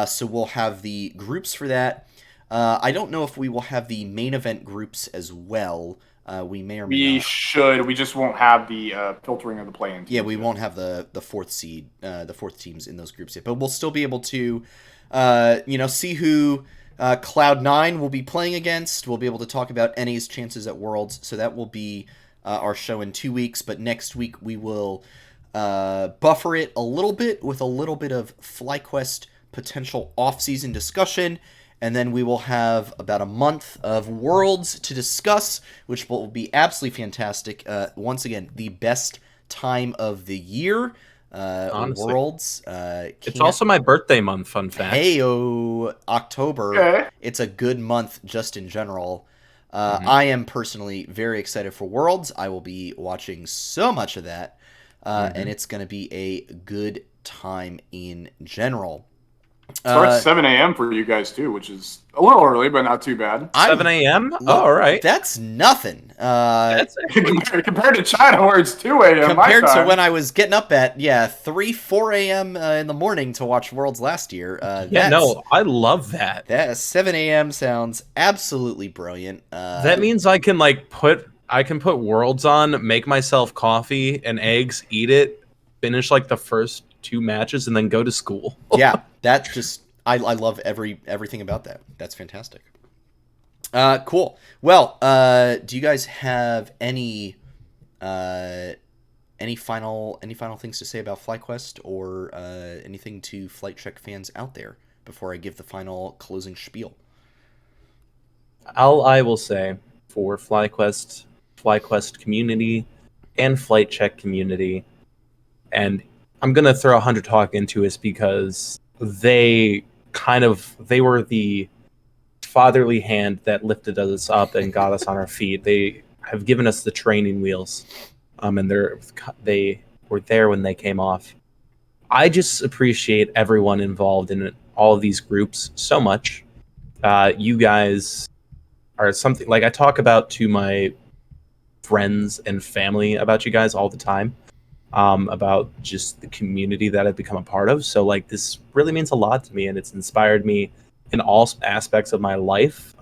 So we'll have the groups for that. I don't know if we will have the main event groups as well. We may or may not. We should. We just won't have the filtering of the play-in. Yeah, we won't have the fourth seed, the fourth teams in those groups yet. But we'll still be able to, see who Cloud9 will be playing against. We'll be able to talk about NA's chances at Worlds. So that will be our show in 2 weeks. But next week we will buffer it a little bit with a little bit of Flyquest potential off-season discussion. And then we will have about a month of Worlds to discuss, which will be absolutely fantastic. Once again, the best time of the year. Honestly. Worlds. It's also my birthday month, fun fact. Heyo, October. Okay. It's a good month just in general. I am personally very excited for Worlds. I will be watching so much of that. And it's going to be a good time in general. Starts 7 a.m. for you guys too, which is a little early, but not too bad. 7 a.m. Oh, all right. That's nothing. That's compared to China, where it's 2 a.m. Compared to when I was getting up at 4 a.m. In the morning to watch Worlds last year. I love that. That 7 a.m. sounds absolutely brilliant. That means I can put Worlds on, make myself coffee and eggs, eat it, finish the first 2 matches, and then go to school. Yeah, that's just I love everything about that. That's fantastic. Cool. Well, do you guys have any final things to say about Flyquest or anything to Flight Check fans out there before I give the final closing spiel? All I will say for Flyquest community and Flight Check community, and I'm gonna throw 100 Talk into this because they were the fatherly hand that lifted us up and got us on our feet. They have given us the training wheels, and they were there when they came off. I just appreciate everyone involved in all of these groups so much. You guys are something I talk about to my friends and family about you guys all the time. About just the community that I've become a part of. So this really means a lot to me, and it's inspired me in all aspects of my life,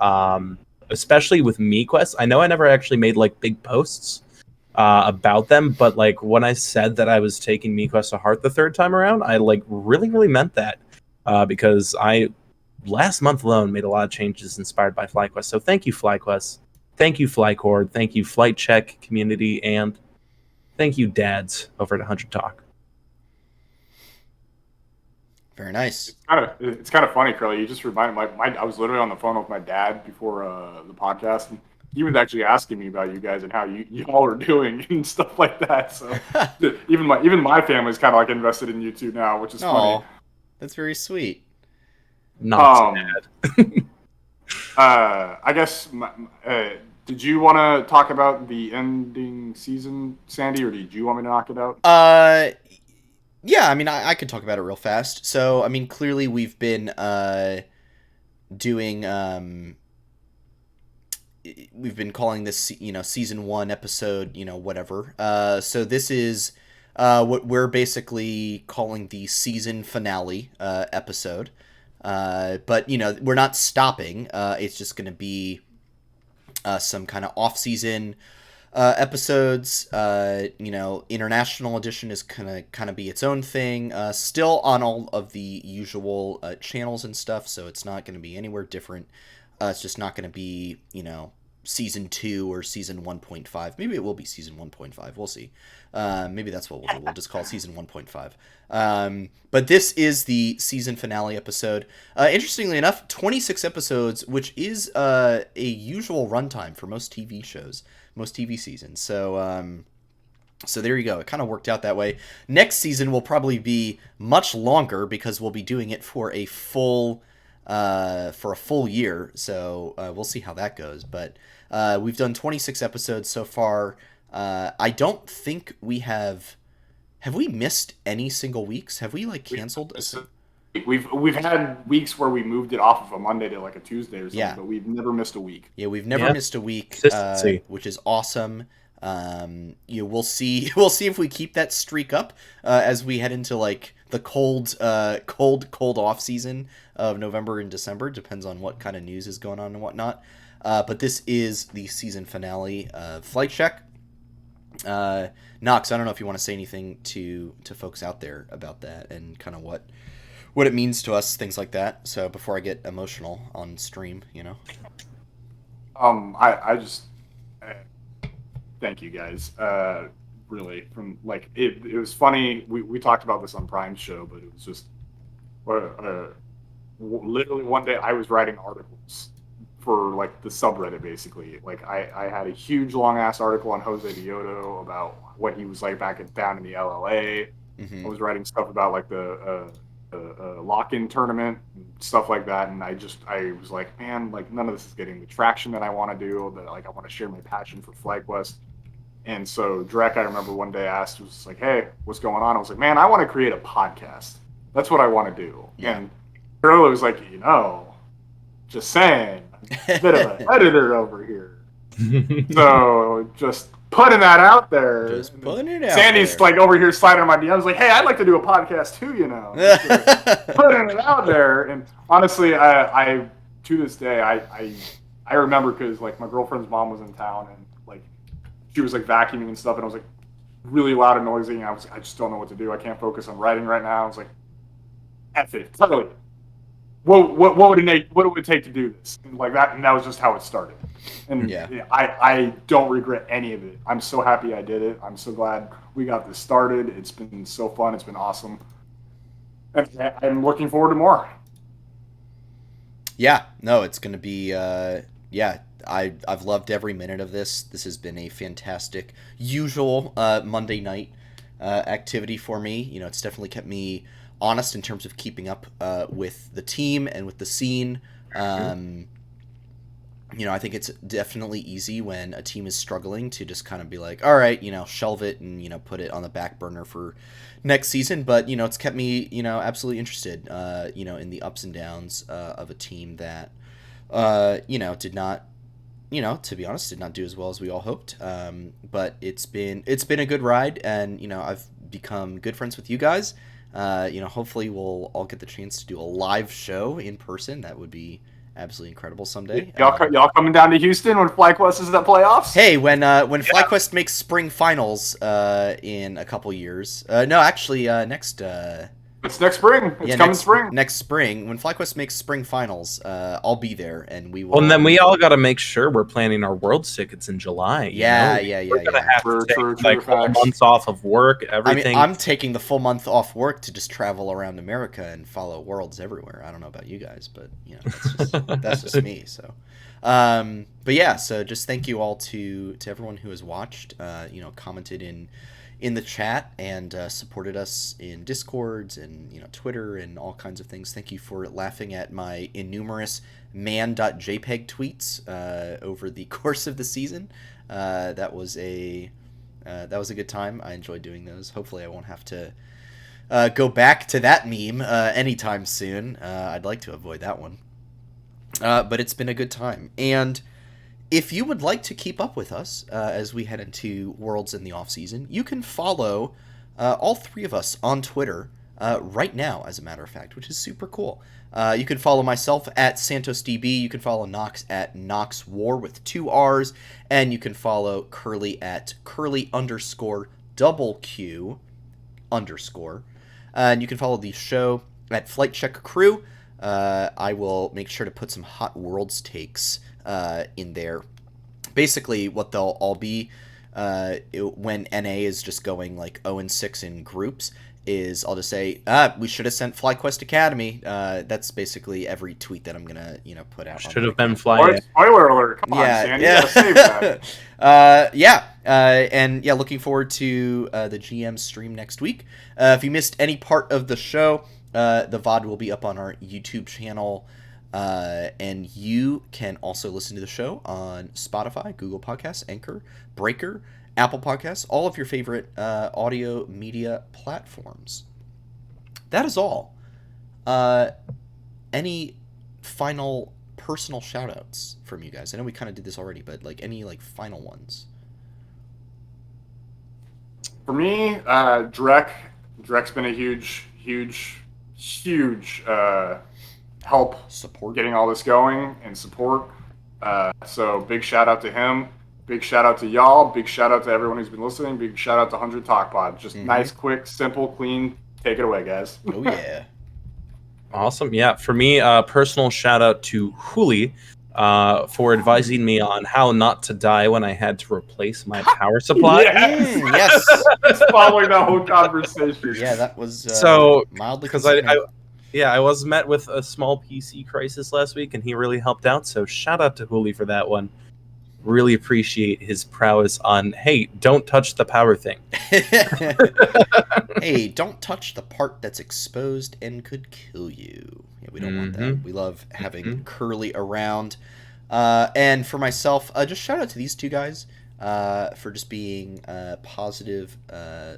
especially with MeQuest. I know I never actually made big posts about them, but when I said that I was taking MeQuest to heart the 3rd time around, I really, really meant that because I last month alone made a lot of changes inspired by Flyquest. So thank you, Flyquest. Thank you, Flycord. Thank you, Flight Check community, and thank you, dads, over at 100 Talk. Very nice. It's kind of funny, Curly. You just reminded I was literally on the phone with my dad before the podcast, and he was actually asking me about you guys and how you all are doing and stuff like that. So even my family's kind of invested in you two now, which is funny. That's very sweet. Not bad. I guess. Did you want to talk about the ending season, Sandy, or did you want me to knock it out? Yeah, I mean, I could talk about it real fast. So, I mean, clearly we've been doing we've been calling this, season 1 episode, whatever. So this is what we're basically calling the season finale episode. But we're not stopping. It's just going to be some kind of off-season episodes. International edition is gonna kind of be its own thing. Still on all of the usual channels and stuff, so it's not going to be anywhere different. It's just not going to be, season 2 or season 1.5. Maybe it will be season 1.5. We'll see. Maybe that's what we'll do. We'll just call it season 1.5. But this is the season finale episode. Interestingly enough, 26 episodes, which is a usual runtime for most TV shows, most TV seasons. So there you go. It kind of worked out that way. Next season will probably be much longer because we'll be doing it for a full year. So we'll see how that goes. But we've done 26 episodes so far. I don't think we have we missed any single weeks? Have we canceled? We've had weeks where we moved it off of a Monday to a Tuesday or something, but we've never missed a week. Yeah, we've never missed a week, which is awesome. We'll see if we keep that streak up as we head into the cold off season of November and December. Depends on what kind of news is going on and whatnot. But this is the season finale of Flight Check. Knox, I don't know if you want to say anything to folks out there about that and kind of what it means to us, things like that. So before I get emotional on stream, I just thank you guys. Really, from it was funny. We talked about this on Prime's show, but it was just literally one day I was writing articles for the subreddit. Basically, I had a huge long ass article on Jose Dioto about what he was like down in the LLA. Mm-hmm. I was writing stuff about the lock-in tournament and stuff like that, and I was like, man, none of this is getting the traction that I want to do. That I want to share my passion for Flyquest. And so Drek, I remember one day asked, was like, hey, what's going on? I was like, man, I want to create a podcast. That's what I want to do. Yeah. And Curly was like, just saying, a bit of an editor over here. So just putting that out there. Just putting it out Sandy's there. Over here sliding on my DMs like, hey, I'd like to do a podcast too, putting it out there. And honestly, I to this day, I remember because my girlfriend's mom was in town and she was vacuuming and stuff, and I was really loud and noisy, and I just don't know what to do. I can't focus on writing right now. I was like, F it, totally. What would it take to do this? And that, and that was just how it started. And I don't regret any of it. I'm so happy I did it. I'm so glad we got this started. It's been so fun. It's been awesome. And I'm looking forward to more. Yeah, no, it's going to be, I've loved every minute of this. This has been a fantastic, usual Monday night activity for me. It's definitely kept me honest in terms of keeping up with the team and with the scene. I think it's definitely easy when a team is struggling to just kind of be like, all right, shelve it and, put it on the back burner for next season. But, it's kept me, absolutely interested, in the ups and downs of a team that, did not, to be honest, did not do as well as we all hoped. But it's been a good ride, and I've become good friends with you guys. Hopefully we'll all get the chance to do a live show in person. That would be absolutely incredible someday. Y'all coming down to Houston when Flyquest is at playoffs? Hey, when Flyquest makes spring finals in a couple years. No, actually, next. It's next spring. It's coming spring. Next spring, when Flyquest makes spring finals, I'll be there, and we will. Well, and then we all got to make sure we're planning our Worlds tickets in July. Yeah. We're gonna have to take months off of work, everything. I'm taking the full month off work to just travel around America and follow Worlds everywhere. I don't know about you guys, but that's just me. So, but yeah, so just thank you all to everyone who has watched, commented in the chat and supported us in Discords and Twitter and all kinds of things. Thank you for laughing at my innumerous man.jpg tweets over the course of the season. That was a good time. I enjoyed doing those. Hopefully I won't have to go back to that meme anytime soon. I'd like to avoid that one. But it's been a good time. And if you would like to keep up with us as we head into Worlds in the off-season, you can follow all three of us on Twitter right now, as a matter of fact, which is super cool. You can follow myself at SantosDB. You can follow Nox at NoxWar with 2 R's. And you can follow Curly at Curly_QQ_. And you can follow the show at Flight Check Crew. I will make sure to put some Hot Worlds takes in there. Basically, what they'll all be when NA is just going like 0-6 in groups is I'll just say, we should have sent Flyquest Academy. That's basically every tweet that I'm gonna put out. Should have been Fly. Spoiler alert! Come on, Sandy, you gotta save that. And looking forward to the GM stream next week. If you missed any part of the show, the VOD will be up on our YouTube channel. And you can also listen to the show on Spotify, Google Podcasts, Anchor, Breaker, Apple Podcasts, all of your favorite audio media platforms. That is all. Any final personal shout-outs from you guys? I know we kind of did this already, but like any final ones? For me, Drek's been a huge help Support. Getting all this going and support. So big shout out to him. Big shout out to y'all. Big shout out to everyone who's been listening. Big shout out to 100 Talk Pod. Just nice, quick, simple, clean. Take it away, guys. Oh, yeah. Awesome. Yeah. For me, personal shout out to Huli for advising me on how not to die when I had to replace my power supply. Yes. Just following that whole conversation. Yeah, that was so mildly because concerning. I was met with a small PC crisis last week, and he really helped out. So shout out to Huli for that one. Really appreciate his prowess on, hey, don't touch the power thing. Hey, don't touch the part that's exposed and could kill you. Yeah, we don't want that. We love having Curly around. And for myself, just shout out to these two guys for just being positive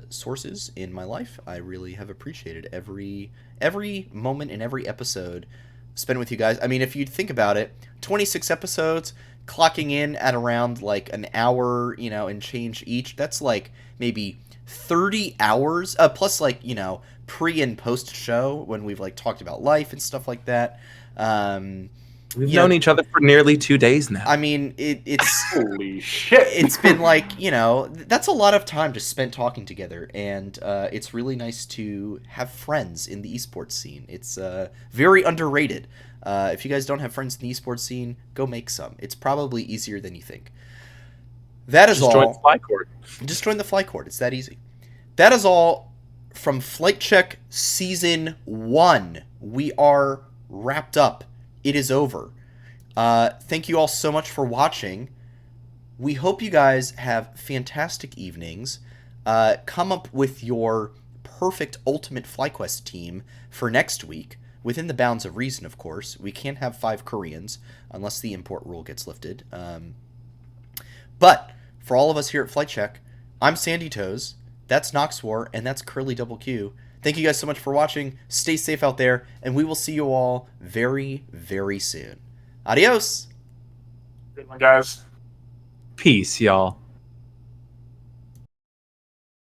sources in my life. I really have appreciated every moment in every episode spent with you guys. I mean, if you think about it, 26 episodes, clocking in at around like an hour, and change each. That's like maybe 30 hours plus pre and post show when we've talked about life and stuff like that. We've known each other for nearly 2 days now. I mean, it's holy shit. It's been that's a lot of time just spent talking together, and it's really nice to have friends in the esports scene. It's very underrated. If you guys don't have friends in the esports scene, go make some. It's probably easier than you think. That is all. Just join the Flycourt. Just join the Flycourt. It's that easy. That is all from Flight Check Season 1. We are wrapped up. It is over. Thank you all so much for watching. We hope you guys have fantastic evenings. Come up with your perfect ultimate Flyquest team for next week. Within the bounds of reason, of course. We can't have 5 Koreans unless the import rule gets lifted. But for all of us here at Flight Check, I'm Sandy Toes, that's NoxWar, and that's Curly Double Q. Thank you guys so much for watching. Stay safe out there, and we will see you all very, very soon. Adios! Good one, guys. Peace, y'all.